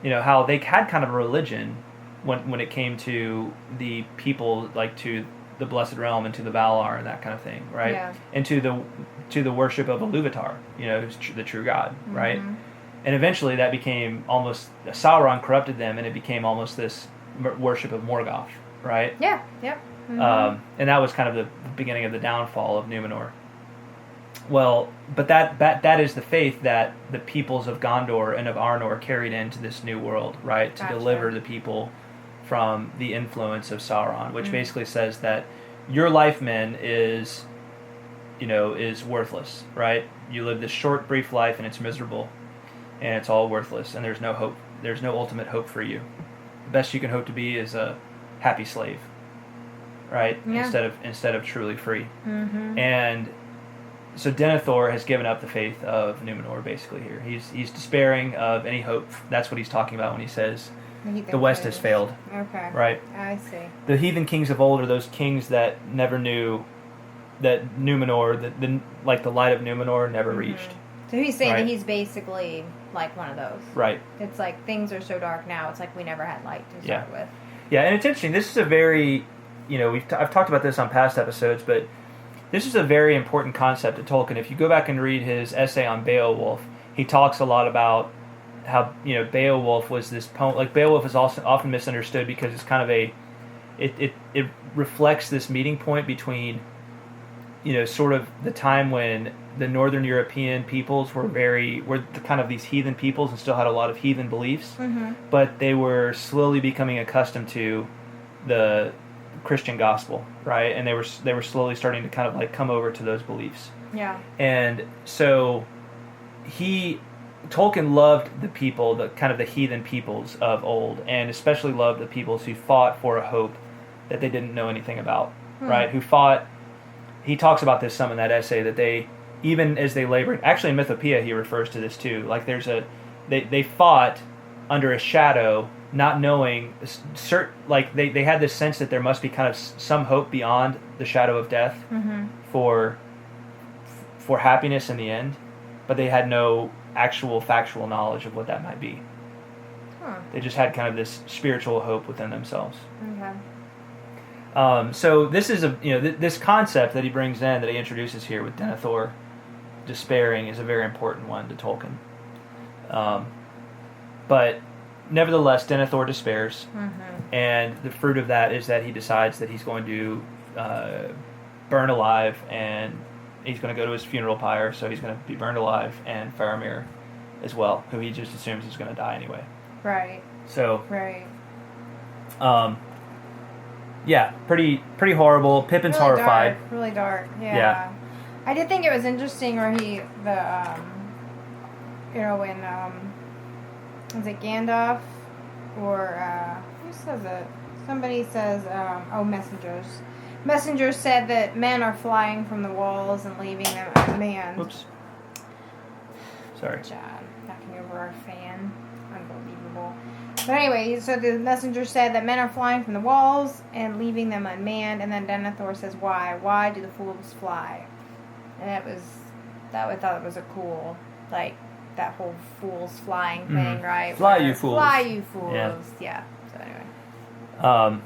how they had kind of a religion when it came to the people, like to the Blessed Realm and to the Valar and that kind of thing, right? Yeah. And to the worship of Iluvatar, who's the true God, right? And eventually that became almost, Sauron corrupted them, and it became almost this worship of Morgoth, right? Yeah, yep. And that was kind of the beginning of the downfall of Numenor. Well, but that is the faith that the peoples of Gondor and of Arnor carried into this new world, right? To deliver the people from the influence of Sauron, which basically says that your life, men, is worthless, right? You live this short, brief life, and it's miserable, and it's all worthless, and there's no hope. There's no ultimate hope for you. The best you can hope to be is a happy slave, right? Yeah. Instead of truly free. And so Denethor has given up the faith of Numenor, basically, here. He's despairing of any hope. That's what he's talking about when he says the West has failed. Okay. Right? I see. The heathen kings of old are those kings that never knew that Numenor, the light of Numenor never reached. So he's saying Right. that he's basically like one of those. Right. It's like things are so dark now, it's like we never had light to start with. Yeah, and it's interesting. This is a very, I've talked about this on past episodes, but this is a very important concept to Tolkien. If you go back and read his essay on Beowulf, he talks a lot about how Beowulf was this poem. Like Beowulf is also often misunderstood because it's kind of it reflects this meeting point between sort of the time when the Northern European peoples were kind of these heathen peoples and still had a lot of heathen beliefs, but they were slowly becoming accustomed to the Christian gospel, right? And they were slowly starting to kind of like come over to those beliefs. Yeah. And so Tolkien loved the people, the kind of the heathen peoples of old, and especially loved the peoples who fought for a hope that they didn't know anything about, right? Who fought. He talks about this some in that essay, that they, even as they labored, actually in Mythopoeia he refers to this too. Like they fought under a shadow, not knowing, they had this sense that there must be kind of some hope beyond the shadow of death for happiness in the end, but they had no actual factual knowledge of what that might be. They just had kind of this spiritual hope within themselves. Okay. So this is this concept that he brings in, that he introduces here with Denethor despairing, is a very important one to Tolkien. But nevertheless, Denethor despairs, and the fruit of that is that he decides that he's going to burn alive, and he's going to go to his funeral pyre, so he's going to be burned alive, and Faramir as well, who he just assumes is going to die anyway. Right. So. Right. Yeah, pretty horrible. Pippin's really horrified. Dark, really dark. Yeah. I did think it was interesting where when was it Gandalf or who says it? Somebody says messengers. Messengers said that men are flying from the walls and leaving them unmanned. Oops. Sorry. John, knocking over our fan. Unbelievable. But anyway, so the messenger said that men are flying from the walls and leaving them unmanned, and then Denethor says, "Why? Why do the fools fly?" And I thought it was a cool, like, that whole fools flying thing, right? Fly, you fools. Fly, you fools. Yeah. So anyway.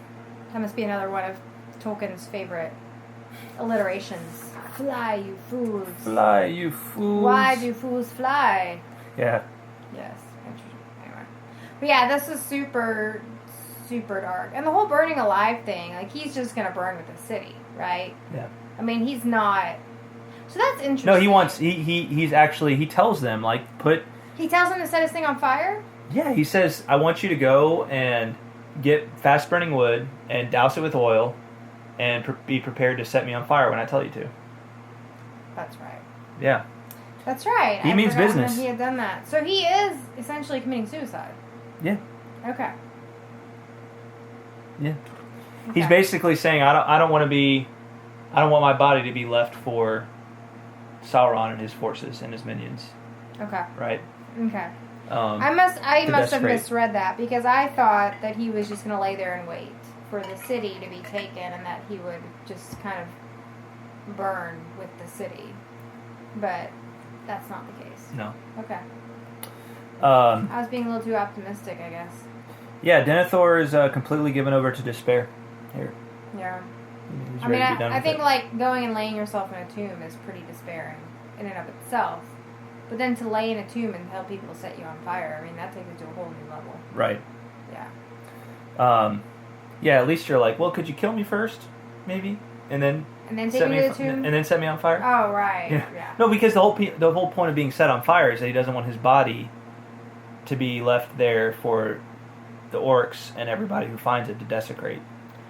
That must be another one of Tolkien's favorite alliterations. Fly, you fools. Fly, you fools. Why do fools fly? Yeah. Yes. Interesting. Anyway. But yeah, this is super, super dark. And the whole burning alive thing, like, he's just going to burn with the city, right? Yeah. I mean, he's not... So that's interesting. No, he tells them, like, He tells them to set his thing on fire? Yeah, he says, I want you to go and get fast-burning wood and douse it with oil and be prepared to set me on fire when I tell you to. That's right. Yeah. That's right. He means business. That he had done that. So he is essentially committing suicide. Yeah. Okay. Yeah. He's basically saying, I don't want my body to be left for Sauron and his forces and his minions. Okay. Right? Okay. I must have misread that, because I thought that he was just going to lay there and wait for the city to be taken, and that he would just kind of burn with the city. But that's not the case. No. Okay. I was being a little too optimistic, I guess. Yeah, Denethor is completely given over to despair here. Yeah. He's I mean, ready to be done I with think it. like going and laying yourself in a tomb is pretty despairing in and of itself. But then to lay in a tomb and tell people to set you on fire, I mean, that takes it to a whole new level. Right. Yeah. Yeah, at least you're like, well, could you kill me first, maybe, and then take me to the tomb, and then set me on fire? Oh, right. Yeah. No, because the whole point of being set on fire is that he doesn't want his body to be left there for the orcs and everybody who finds it to desecrate.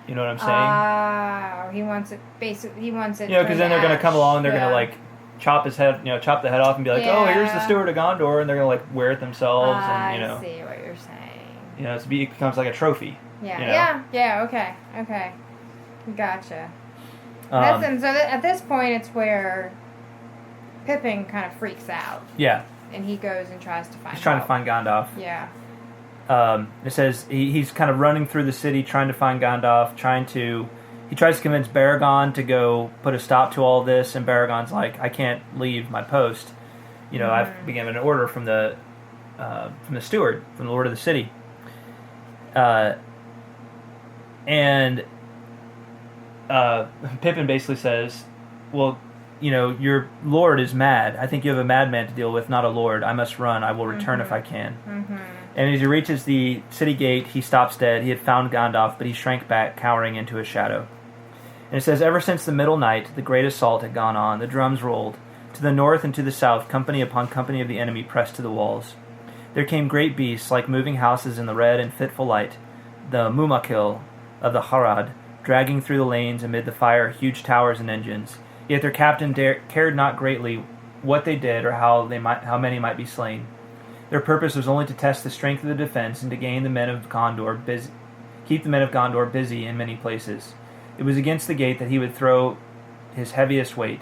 You know what I'm saying? He wants it. Basically, he wants it. Because then they're going to come along and they're going to like chop his head, chop the head off and be like, oh, here's the steward of Gondor, and they're going to like wear it themselves, and I see what you're saying. it becomes like a trophy. Yeah. Okay. Gotcha. So at this point, it's where Pippin kind of freaks out. Yeah. And he goes and tries to find. He's trying to find Gandalf. Yeah. It says he's kind of running through the city trying to find Gandalf, he tries to convince Baragon to go put a stop to all this, and Baragon's like, I can't leave my post. I've been given an order from the steward, from the lord of the city. And Pippin basically says, well, your lord is mad. I think you have a madman to deal with, not a lord. I must run. I will return if I can. Mm-hmm. And as he reaches the city gate, he stops dead. He had found Gandalf, but he shrank back, cowering into a shadow. And it says, ever since the middle night, the great assault had gone on. The drums rolled. To the north and to the south, company upon company of the enemy pressed to the walls. There came great beasts, like moving houses in the red and fitful light, the Mumakil of the Harad, dragging through the lanes amid the fire huge towers and engines. Yet their captain cared not greatly what they did or how many might be slain. Their purpose was only to test the strength of the defense and to keep the men of Gondor busy in many places. It was against the gate that he would throw his heaviest weight.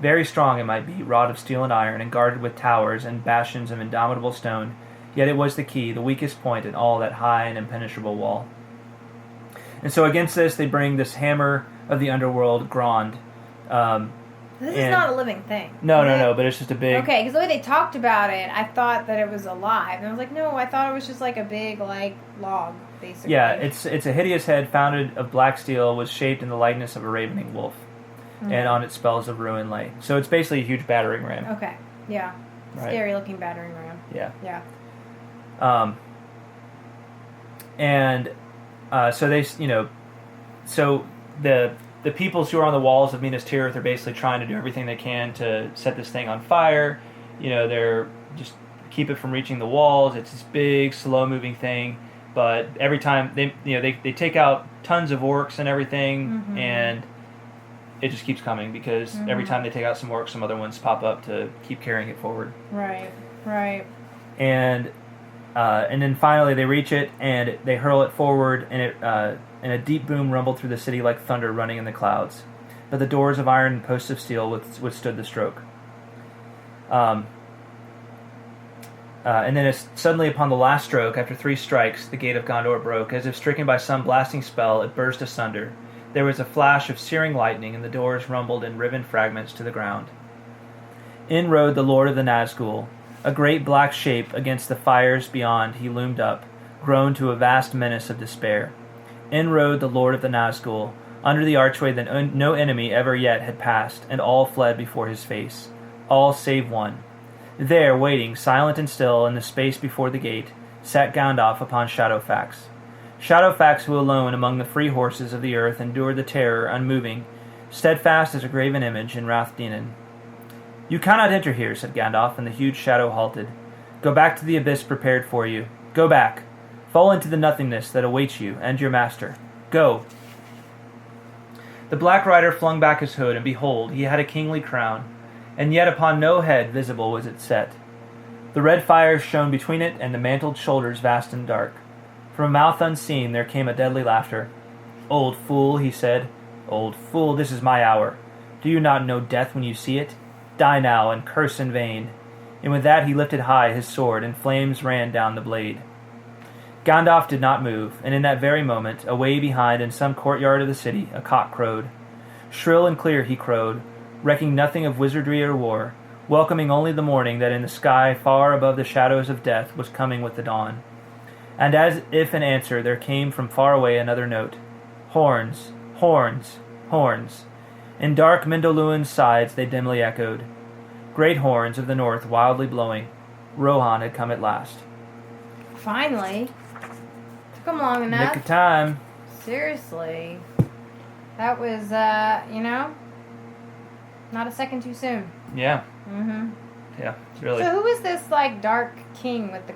Very strong it might be, wrought of steel and iron, and guarded with towers and bastions of indomitable stone, yet it was the key, the weakest point in all that high and impenetrable wall. And so against this they bring this hammer of the underworld, Grond. This is not a living thing. No, but it's just a big... Okay, because the way they talked about it, I thought that it was alive. And I was like, no, I thought it was just like a big, log, basically. Yeah, it's a hideous head founded of black steel, was shaped in the likeness of a ravening wolf. Mm-hmm. And on its spells of ruin lay. So it's basically a huge battering ram. Okay, yeah. Right. Scary-looking battering ram. Yeah. Yeah. So they, so the peoples who are on the walls of Minas Tirith are basically trying to do everything they can to set this thing on fire. They're just keep it from reaching the walls. It's this big, slow-moving thing. But every time they take out tons of orcs and everything, mm-hmm. and it just keeps coming because mm-hmm. every time they take out some orcs, some other ones pop up to keep carrying it forward. Right. And then finally they reach it and they hurl it forward, and a deep boom rumbled through the city like thunder running in the clouds. But the doors of iron and posts of steel withstood the stroke. And then suddenly upon the last stroke, after 3 strikes, the gate of Gondor broke. As if stricken by some blasting spell, it burst asunder. There was a flash of searing lightning, and the doors rumbled in riven fragments to the ground. In rode the Lord of the Nazgul. A great black shape against the fires beyond he loomed up, grown to a vast menace of despair. In rode the Lord of the Nazgul, under the archway that no enemy ever yet had passed, and all fled before his face. All save one. There, waiting, silent and still, in the space before the gate, sat Gandalf upon Shadowfax. Shadowfax, who alone among the free horses of the earth endured the terror, unmoving, steadfast as a graven image in Rathdinan. You cannot enter here, said Gandalf, and the huge shadow halted. Go back to the abyss prepared for you. Go back. Fall into the nothingness that awaits you and your master. Go. The Black Rider flung back his hood, and behold, he had a kingly crown, and yet upon no head visible was it set. The red fires shone between it, and the mantled shoulders vast and dark. From a mouth unseen there came a deadly laughter. Old fool, he said. Old fool, this is my hour. Do you not know death when you see it? Die now, and curse in vain. And with that he lifted high his sword, and flames ran down the blade. Gandalf did not move, and in that very moment, away behind in some courtyard of the city, a cock crowed. Shrill and clear he crowed, recking nothing of wizardry or war, welcoming only the morning that in the sky, far above the shadows of death, was coming with the dawn. And as if in answer, there came from far away another note. Horns, horns, Horns. In dark Mindoluin's sides they dimly echoed. Great horns of the north wildly blowing. Rohan had come at last. Finally. Took him long enough. Nick of time. Seriously. That was, not a second too soon. Yeah. Mm-hmm. Yeah, really. So who is this, dark king with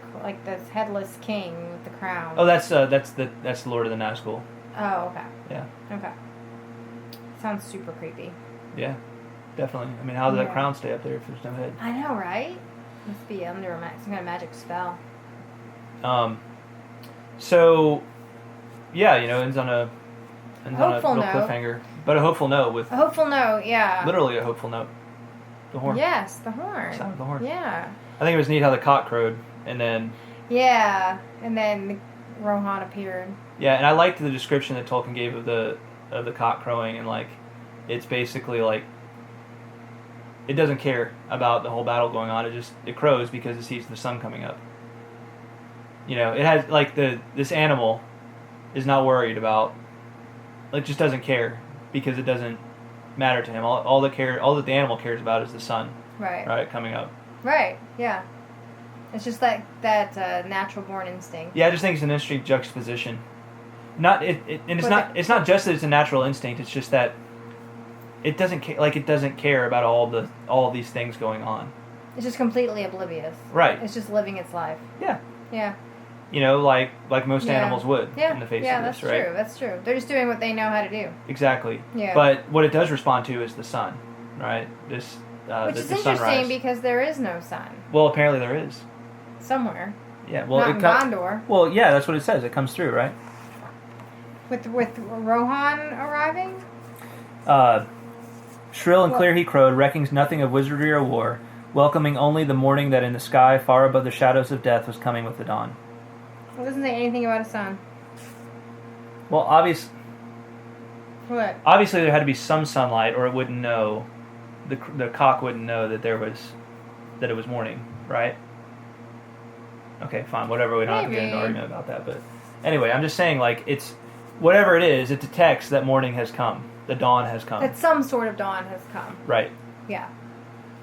this headless king with the crown? Oh, that's the Lord of the Nazgul. Oh, okay. Yeah. Okay. Sounds super creepy. Yeah, definitely. I mean, how does that crown stay up there if there's no head? I know, right? Must be under some kind of magic spell. So, yeah, ends on a hopeful real note. cliffhanger, but a hopeful note with a hopeful note, yeah. Literally a hopeful note. The horn. Yes, the horn. Sound of the horn. Yeah. I think it was neat how the cock crowed, and then. Yeah, and then Rohan appeared. Yeah, and I liked the description that Tolkien gave of the cock crowing, and it's basically it doesn't care about the whole battle going on. It crows because it sees the sun coming up. It has this animal is not worried about. It just doesn't care because it doesn't matter to him. All that the animal cares about is the sun. Right. Right, coming up. Right. Yeah. It's just that natural born instinct. Yeah, I just think it's an interesting juxtaposition. It's not just that it's a natural instinct. It's just that it doesn't it doesn't care about all these things going on. It's just completely oblivious. Right. It's just living its life. Yeah. Yeah. Like most animals would in the face of this, right? Yeah, that's true. They're just doing what they know how to do. Exactly. Yeah. But what it does respond to is the sun, right? Which is the interesting sunrise. because there is no sun. Well, apparently there is. Somewhere. Yeah. Well, not in Gondor. Well, yeah, that's what it says. It comes through, right? With Rohan arriving? Shrill and clear he crowed, recking nothing of wizardry or war, welcoming only the morning that in the sky, far above the shadows of death, was coming with the dawn. It doesn't say anything about a sun. Well, What? Obviously there had to be some sunlight, or it wouldn't know. The cock wouldn't know that it was morning, right? Okay, fine, whatever. We don't have to get into an argument about that, but anyway, I'm just saying, it's whatever it is, it detects that morning has come, the dawn has come. That some sort of dawn has come. Right. Yeah.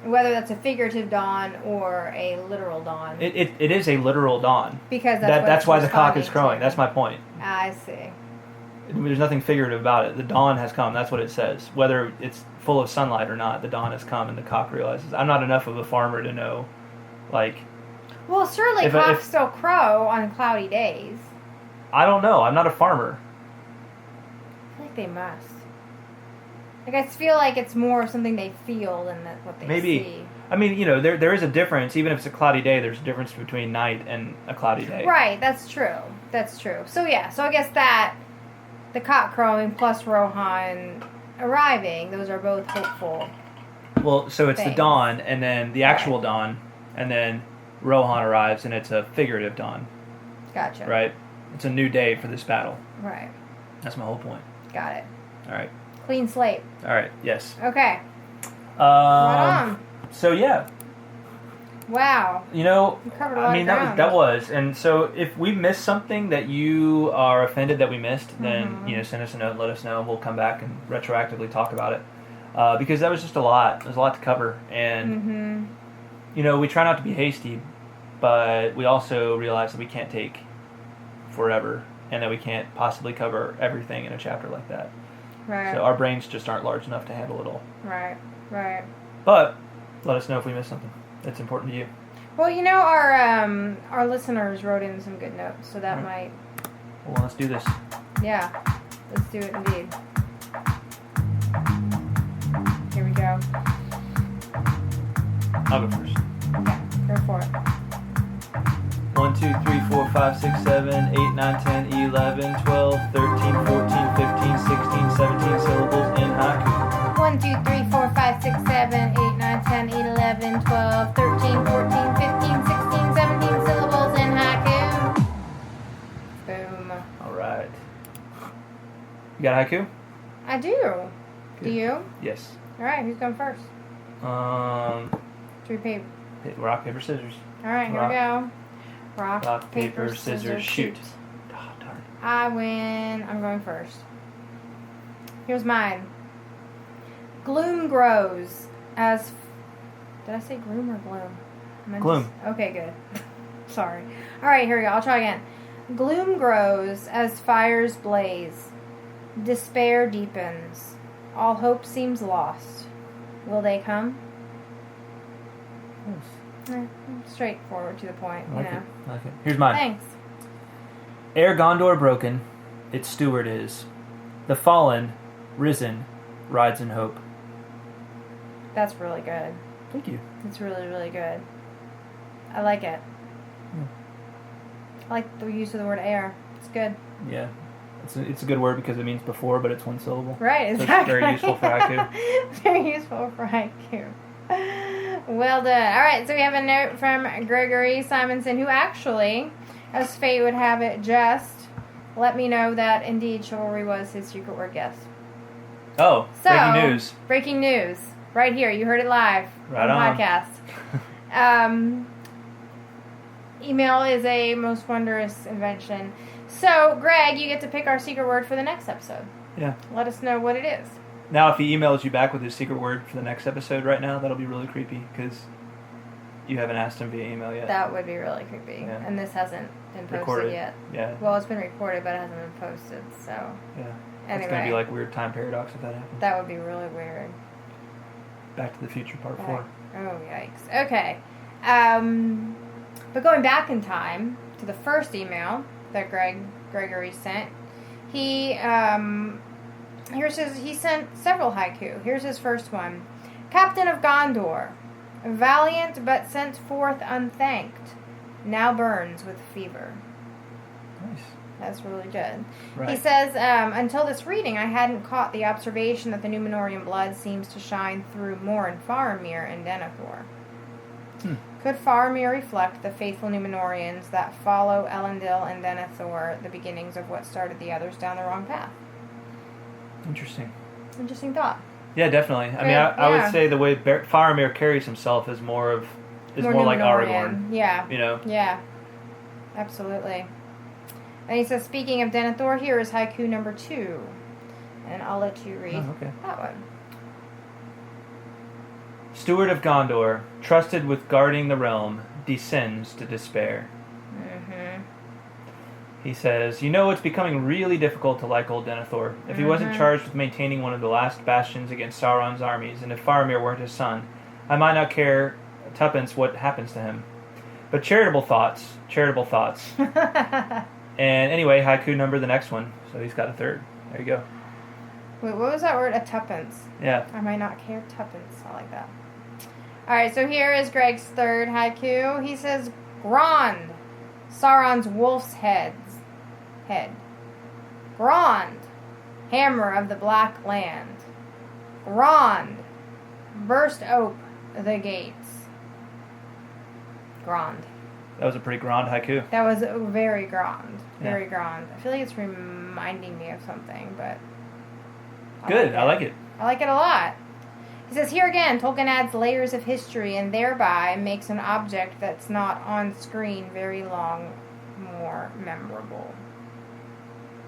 Whether that's a figurative dawn or a literal dawn. It is a literal dawn. Because that's why the cock is crowing. That's my point. I see. There's nothing figurative about it. The dawn has come. That's what it says. Whether it's full of sunlight or not, the dawn has come, and the cock realizes. I'm not enough of a farmer to know, Well, surely cocks still crow on cloudy days. I don't know. I'm not a farmer. I feel like they must. I feel like it's more something they feel than what they see. I mean, there is a difference. Even if it's a cloudy day, there's a difference between night and a cloudy day. Right, that's true. So yeah, I guess that the cock crowing plus Rohan arriving, those are both hopeful. Well, so it's things. the dawn, and then the actual dawn, and then Rohan arrives, and it's a figurative dawn. Gotcha. Right? It's a new day for this battle. Right. That's my whole point. Got it. All right. Clean slate. All right. Yes. Okay. Right on. So yeah. Wow. You covered a lot of ground. that was, and so if we missed something that you are offended that we missed, then send us a note and let us know. We'll come back and retroactively talk about it because that was just a lot. There's a lot to cover, and we try not to be hasty, but we also realize that we can't take forever, and that we can't possibly cover everything in a chapter like that. Right. So our brains just aren't large enough to handle it all. Right. But let us know if we missed something that's important to you. Well, our listeners wrote in some good notes, so that might. Well, let's do this. Yeah, let's do it indeed. Here we go. I'll go first. Yeah, go for it. 1, 2, 3, 4, 5, 6, 7, 8, 9, 10, 11, 12, 13, 14, 15, 16, 17 syllables in haiku. 1, 2, 3, 4, 5, 6, 7, 8, 9, 10, 11, 12, 13, 14, 15, 16, 17 syllables in haiku. Boom. All right. You got a haiku? I do. Good. Do you? Yes. All right, who's going first? Rock, paper, scissors. All right, here we go. Rock, paper, scissors, shoot. Oh, darn. I win. I'm going first. Here's mine. Gloom grows as... Did I say gloom or gloom? Gloom. Okay, good. Sorry. Alright, here we go. I'll try again. Gloom grows as fires blaze. Despair deepens. All hope seems lost. Will they come? Yes. Straightforward to the point, I like it. Here's mine. Thanks. Ere Gondor broken, its steward is. The fallen, risen, rides in hope. That's really good. Thank you. It's really, really good. I like it. I like the use of the word air. It's good. Yeah. It's a good word because it means before, but it's one syllable. Right, So exactly. it's very useful for haiku. Very useful for haiku. Well done. All right, so we have a note from Gregory Simonson, who actually, as fate would have it, just let me know that indeed chivalry was his secret word guess. Oh, So, breaking news. Breaking news. Right here. You heard it live Right on the on. podcast. Email is a most wondrous invention. So, Greg, you get to pick our secret word for the next episode. Yeah. Let us know what it is. Now, if he emails you back with his secret word for the next episode right now, that'll be really creepy because you haven't asked him via email yet. That would be really creepy. Yeah. And this hasn't been posted Recorded. yet. Yeah. Well, it's been recorded, but it hasn't been posted, so... Yeah. Anyway. It's going to be like weird time paradox if that happens. That would be really weird. Back to the Future Part 4. Oh, yikes. Okay. But going back in time to the first email that Gregory sent, he sent several haiku. Here's his first one. Captain of Gondor, valiant but sent forth unthanked, now burns with fever. Nice. That's really good. Right. He says, until this reading, I hadn't caught the observation that the Númenórean blood seems to shine through more in Faramir and Denethor. Could Faramir reflect the faithful Númenóreans that follow Elendil and Denethor, the beginnings of what started the others down the wrong path? Interesting. Interesting thought. Yeah, definitely. I mean, I would say the way Faramir carries himself is more like Aragorn. Yeah. You know? Yeah. Absolutely. And he says, speaking of Denethor, here is haiku number 2. And I'll let you read that one. Steward of Gondor, trusted with guarding the realm, descends to despair. Mm-hmm. He says, you know, it's becoming really difficult to like old Denethor. If he wasn't charged with maintaining one of the last bastions against Sauron's armies, and if Faramir weren't his son, I might not care tuppence what happens to him. But charitable thoughts. And anyway, haiku number the next one. So he's got a third. There you go. Wait, what was that word? A tuppence. Yeah. I might not care tuppence. I like that. Alright, so here is Greg's third haiku. He says, Grond, Sauron's wolf's head. Grond, hammer of the black land. Grond, burst ope the gates. Grond. That was a pretty grand haiku. That was very grand. Very grand. I feel like it's reminding me of something, but... Good, I like it. I like it a lot. He says, here again, Tolkien adds layers of history and thereby makes an object that's not on screen very long more memorable.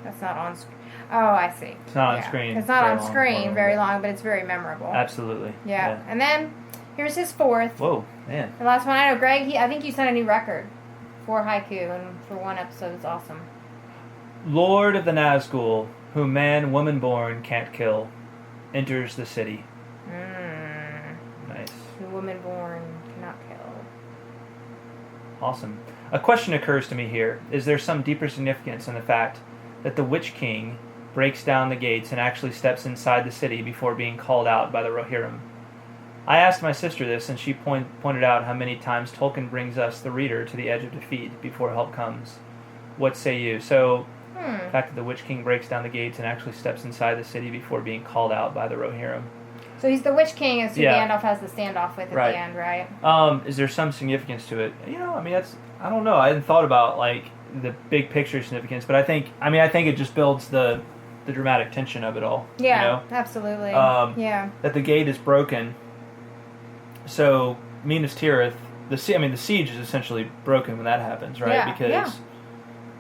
That's not on screen. Oh, I see. It's not on screen. It's not on screen very long, but it's very memorable. Absolutely. Yeah. And then, here's his fourth. Whoa, man. The last one, I know, Greg, I think you set a new record for haiku, and for one episode, it's awesome. Lord of the Nazgul, whom man, woman born, can't kill, enters the city. Nice. The woman born cannot kill. Awesome. A question occurs to me here. Is there some deeper significance in the fact that the Witch King breaks down the gates and actually steps inside the city before being called out by the Rohirrim? I asked my sister this, and she pointed out how many times Tolkien brings us, the reader, to the edge of defeat before help comes. What say you? So, the fact that the Witch King breaks down the gates and actually steps inside the city before being called out by the Rohirrim. So he's the Witch King, as who Gandalf has the standoff with at the end, right? Is there some significance to it? You know, I mean, I don't know. I hadn't thought about, like, the big picture significance, but I think it just builds the dramatic tension of it all. Yeah, you know? Absolutely. That the gate is broken. So, Minas Tirith, the siege is essentially broken when that happens, right? Yeah, because,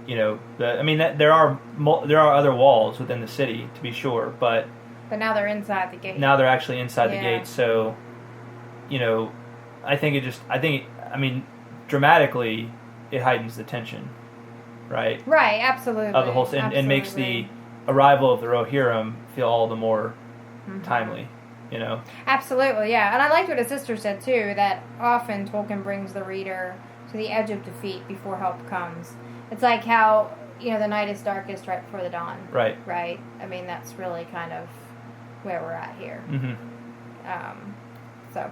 you know, there are other walls within the city, to be sure, but But now they're inside the gate. Now they're actually inside the Yeah. gate, so, dramatically, it heightens the tension, right? Right, absolutely. Of the whole thing, and makes the arrival of the Rohirrim feel all the more timely, Absolutely, yeah. And I liked what his sister said, too, that often Tolkien brings the reader to the edge of defeat before help comes. It's like how, the night is darkest right before the dawn. Right. Right? I mean, that's really kind of where we're at here. Mm-hmm. So,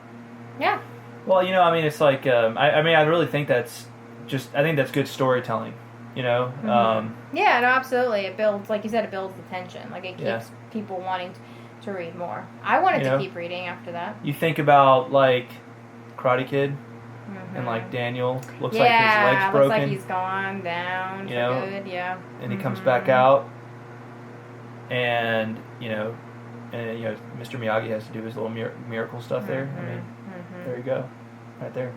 yeah. Well, it's like, I really think that's good storytelling, Yeah, no, absolutely. It builds, like you said, it builds the tension. Like, it keeps people wanting to read more. I wanted to keep reading after that. You think about, like, Karate Kid, and, like, Daniel looks like his leg's broken. Looks like he's gone down for good, yeah. And he comes back out, and, Mr. Miyagi has to do his little miracle stuff there. I mean, there you go. Right there.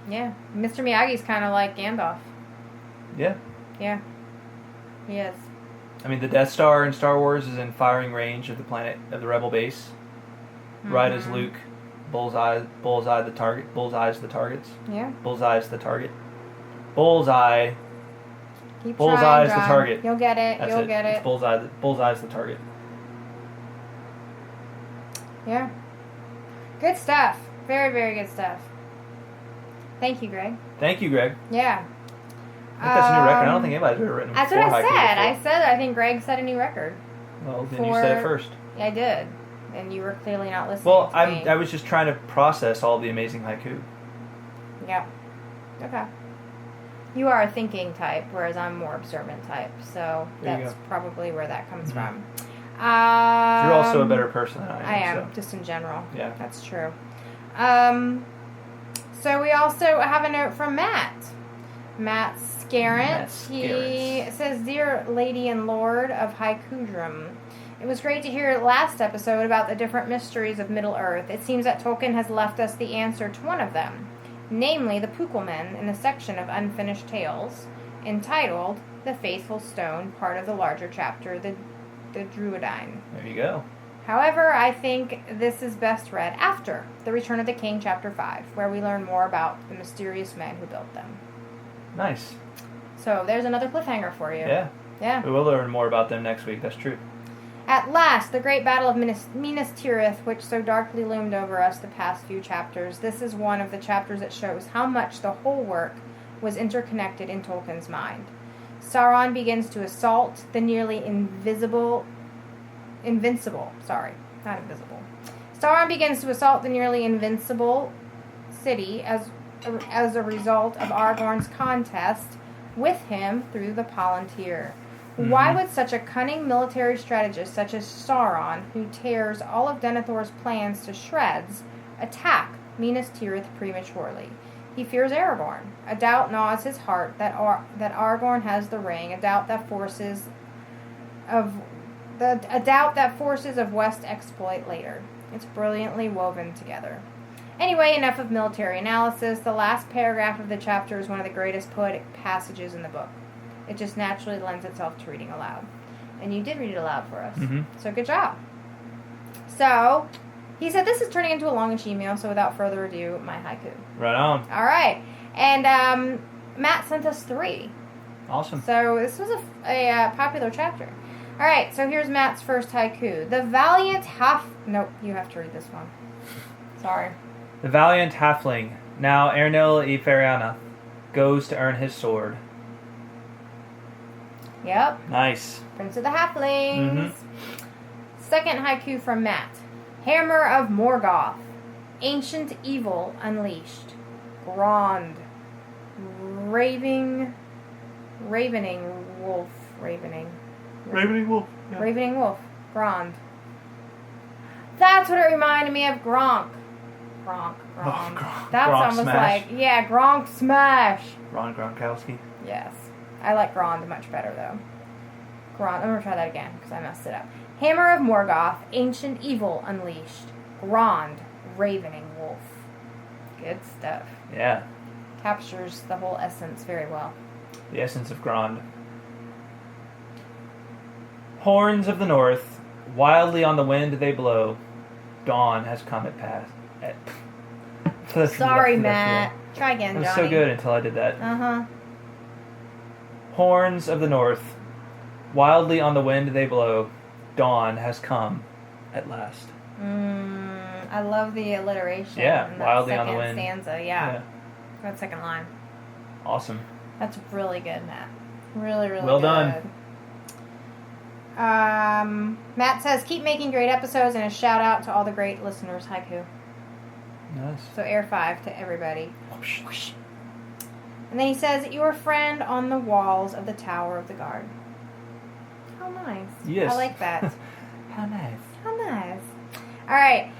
Yeah. Mr. Miyagi's kind of like Gandalf. Yeah. Yeah. He is. I mean, the Death Star in Star Wars is in firing range of the planet of the Rebel base. Right as Luke bullseyes the targets. Yeah. Bullseyes the target. Bullseye. Keep Bullseye's trying, the target. You'll get it. That's You'll get it. It's bullseye's the target. Yeah. Good stuff. Very, very good stuff. Thank you, Greg. Thank you, Greg. Yeah. I think that's a new record. I don't think anybody's ever written That's what I said. I think Greg set a new record. Well, then you said it first. Yeah, I did. And you were clearly not listening Well, to me. I was just trying to process all the amazing haiku. Yeah. Okay. You are a thinking type, whereas I'm more observant type. So that's probably where that comes from. You're also a better person than I am. I am, just in general. Yeah. That's true. So we also have a note from Matt. Matt Scarrett. He says, "Dear Lady and Lord of Haikudrum, it was great to hear last episode about the different mysteries of Middle-earth. It seems that Tolkien has left us the answer to one of them, namely the Pukelmen in the section of Unfinished Tales, entitled The Faithful Stone, part of the larger chapter, the Druidine. There you go. However, I think this is best read after The Return of the King, Chapter 5, where we learn more about the mysterious men who built them." Nice. So there's another cliffhanger for you. Yeah. Yeah. We will learn more about them next week. That's true. At last, the great battle of Minas Tirith, which so darkly loomed over us the past few chapters. This is one of the chapters that shows how much the whole work was interconnected in Tolkien's mind. Sauron begins to assault the nearly invincible. Sauron begins to assault the nearly invincible city as a result of Aragorn's contest with him through the Palantir. Mm-hmm. Why would such a cunning military strategist such as Sauron, who tears all of Denethor's plans to shreds, attack Minas Tirith prematurely? He fears Aragorn. A doubt gnaws his heart that Aragorn has the ring, a doubt that forces of West exploit later. It's brilliantly woven together. Anyway, enough of military analysis. The last paragraph of the chapter is one of the greatest poetic passages in the book. It just naturally lends itself to reading aloud. And you did read it aloud for us. Mm-hmm. So good job. So, he said this is turning into a longish email, so without further ado, my haiku. Right on. All right. And Matt sent us 3. Awesome. So this was a popular chapter. All right, so here's Matt's first haiku. The valiant Nope, you have to read this one. Sorry. The valiant halfling, now Ernil y Feriana, goes to earn his sword. Yep. Nice. Prince of the Halflings. Mm-hmm. Second haiku from Matt. Hammer of Morgoth. Ancient evil unleashed. Grond. Ravening wolf. Ravening wolf. Yeah. Ravening wolf. Grond. That's what it reminded me of. Gronk. Oh, Gronk. That's Gronk almost smash. like, yeah, Gronk smash. Ron Gronkowski. Yes. I like Grond much better, though. Grond. I'm going to try that again, because I messed it up. Hammer of Morgoth, ancient evil unleashed. Grond, ravening wolf. Good stuff. Yeah. Captures the whole essence very well. The essence of Grond. Horns of the North, Wildly on the wind they blow. Dawn has come at pass. Sorry, Matt. Try again, It Johnny. was so good until I did that. Uh-huh. Horns of the north. Wildly on the wind they blow. Dawn has come at last. I love the alliteration. Yeah, in that wildly on second the wind. stanza, yeah. That second line. Awesome. That's really good, Matt. Really, really Well good. done. Matt says, keep making great episodes, and a shout out to all the great listeners. Haiku. Nice. So air 5 to everybody. And then he says, your friend on the walls of the Tower of the Guard. How nice. Yes. I like that. How nice. How nice. All right.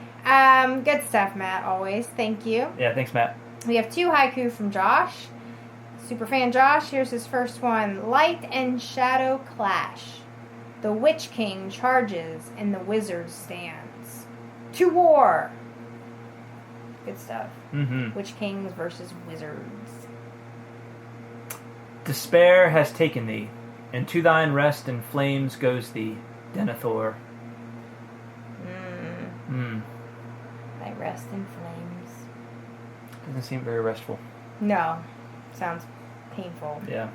Good stuff, Matt, always. Thank you. Yeah, thanks, Matt. We have 2 haiku from Josh. Superfan Josh, here's his first one. Light and shadow clash. The Witch King charges and the wizard stands. To war! Good stuff. Mm-hmm. Witch Kings versus wizards. Despair has taken thee, and to thine rest in flames goes thee, Denethor. I rest in flames. Doesn't seem very restful. No. Sounds painful. Yeah.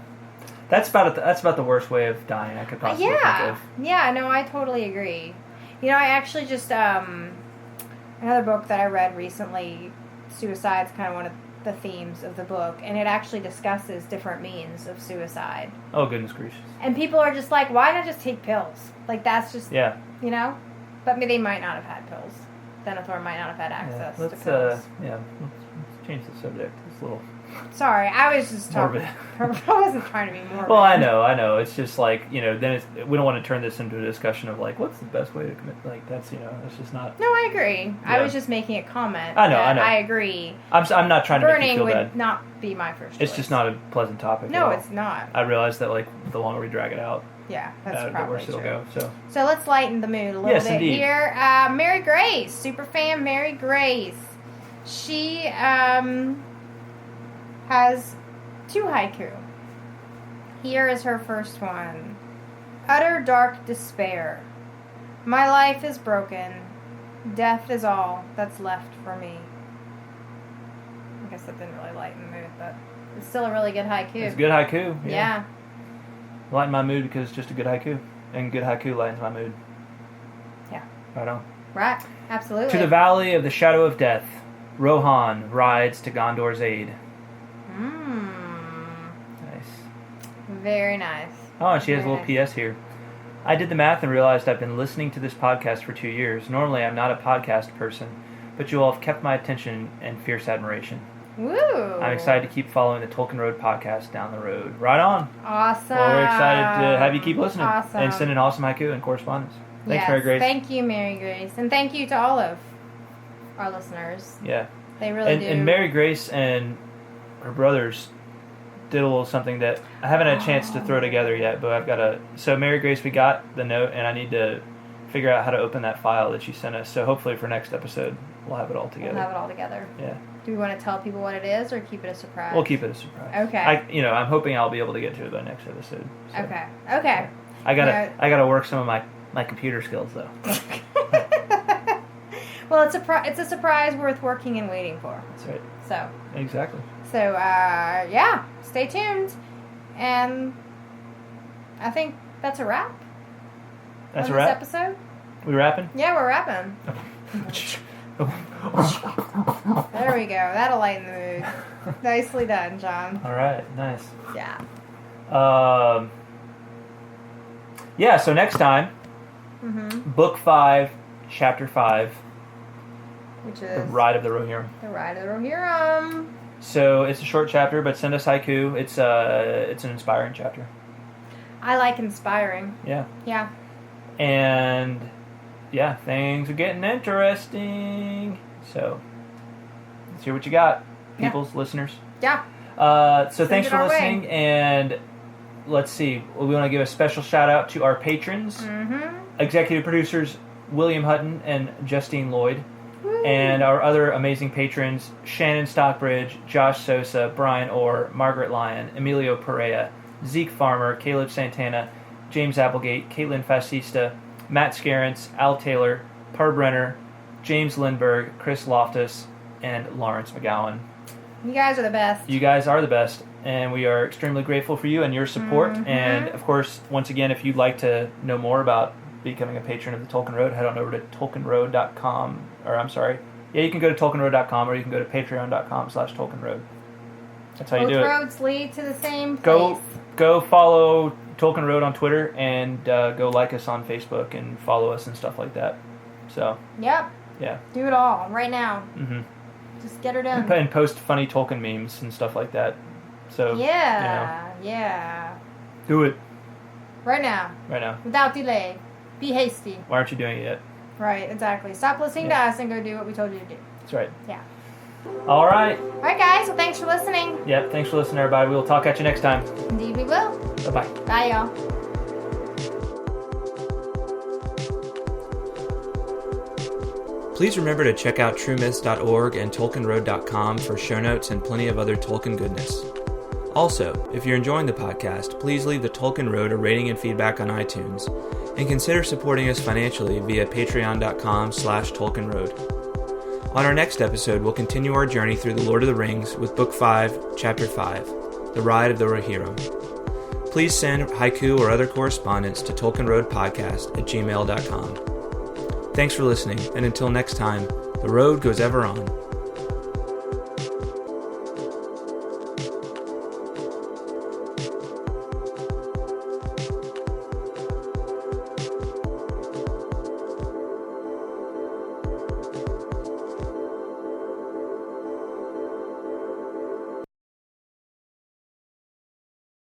That's about the worst way of dying I could possibly think of. Yeah, no, I totally agree. You know, I actually just, another book that I read recently, suicide's kind of one of the themes of the book, and it actually discusses different means of suicide. Oh, goodness gracious. And people are just like, why not just take pills? Like, that's just, Yeah. you know? But they might not have had pills. Denethor might not have had access to Let's pills. change the subject. It's a little Sorry, I was just talking. morbid. I wasn't trying to be morbid. Well, I know. It's just like, then we don't want to turn this into a discussion of like, what's the best way to commit? Like, that's, it's just not. No, I agree. Yeah. I was just making a comment. I know. I agree. I'm not trying to make you Burning feel would bad. not be my first choice. It's just not a pleasant topic. No, at all. it's not. I realize that like the longer we drag it out, Yeah, that's the probably worse it'll true. go. So let's lighten the mood a little Yes, bit indeed. here. Mary Grace, super fan Mary Grace. She has 2 haiku. Here is her first one. Utter dark despair. My life is broken. Death is all that's left for me. I guess that didn't really lighten the mood, but it's still a really good haiku. It's a good haiku. Yeah. Lighten my mood because it's just a good haiku. And good haiku lightens my mood. Yeah. Right on. Right. Absolutely. To the valley of the shadow of death, Rohan rides to Gondor's aid. Nice. Very nice. Oh, and she has a Very little PS here. I did the math and realized I've been listening to this podcast for 2 years. Normally, I'm not a podcast person, but you all have kept my attention and fierce admiration. Woo! I'm excited to keep following the Tolkien Road podcast down the road. Right on. Awesome. Well, we're excited to have you keep listening Awesome. and send an awesome haiku and correspondence. Thanks, Yes, Mary Grace. Thank you, Mary Grace. And thank you to all of our listeners. Yeah. They really do. And Mary Grace and her brothers did a little something that I haven't had a chance to throw together yet, but I've got to. So Mary Grace, we got the note, and I need to figure out how to open that file that she sent us. So hopefully for next episode, we'll have it all together. We'll have it all together. Yeah. Do we want to tell people what it is or keep it a surprise? We'll keep it a surprise. Okay. I'm hoping I'll be able to get to it by next episode. So. Okay. I gotta work some of my computer skills though. Well, it's a surprise worth working and waiting for. That's right. So. Exactly. So, yeah, stay tuned. And I think that's a wrap. That's on a wrap? this episode. We wrapping? Yeah, we're wrapping. There we go. That'll lighten the mood. Nicely done, John. All right. Nice. Yeah. Yeah, so next time, Book 5, Chapter 5, Which is The Ride of the Rohirrim. The Ride of the Rohirrim. So it's a short chapter, but send us haiku. It's an inspiring chapter. I like inspiring. Yeah. Yeah. And yeah, things are getting interesting. So let's hear what you got, people's listeners. Yeah. So thanks for listening, and let's see. We want to give a special shout out to our patrons, executive producers William Hutton and Justine Lloyd. And our other amazing patrons, Shannon Stockbridge, Josh Sosa, Brian Orr, Margaret Lyon, Emilio Perea, Zeke Farmer, Caleb Santana, James Applegate, Caitlin Fascista, Matt Scarrance, Al Taylor, Per Brenner, James Lindberg, Chris Loftus, and Lawrence McGowan. You guys are the best. You guys are the best, and we are extremely grateful for you and your support. Mm-hmm. And, of course, once again, if you'd like to know more about becoming a patron of the Tolkien Road, head on over to tolkienroad.com. Or, I'm sorry. Yeah, you can go to tolkienroad.com, or you can go to patreon.com/tolkienroad. That's how you do it. Both roads lead to the same place. Go follow Tolkien Road on Twitter, and go like us on Facebook and follow us and stuff like that. So, Yep. yeah. Do it all right now. Mm-hmm. Just get her done. And post funny Tolkien memes and stuff like that. So, Yeah. do it Right now. Without delay. Be hasty. Why aren't you doing it yet? Right, exactly. Stop listening to us and go do what we told you to do. That's right. Yeah. All right. All right, guys. Well, thanks for listening. Yep. Thanks for listening, everybody. We will talk at you next time. Indeed, we will. Bye-bye. Bye, y'all. Please remember to check out truemyths.org and tolkienroad.com for show notes and plenty of other Tolkien goodness. Also, if you're enjoying the podcast, please leave the Tolkien Road a rating and feedback on iTunes, and consider supporting us financially via patreon.com/tolkienroad. On our next episode, we'll continue our journey through The Lord of the Rings with Book 5, Chapter 5, The Ride of the Rohirrim. Please send haiku or other correspondence to tolkienroadpodcast@gmail.com. Thanks for listening, and until next time, the road goes ever on.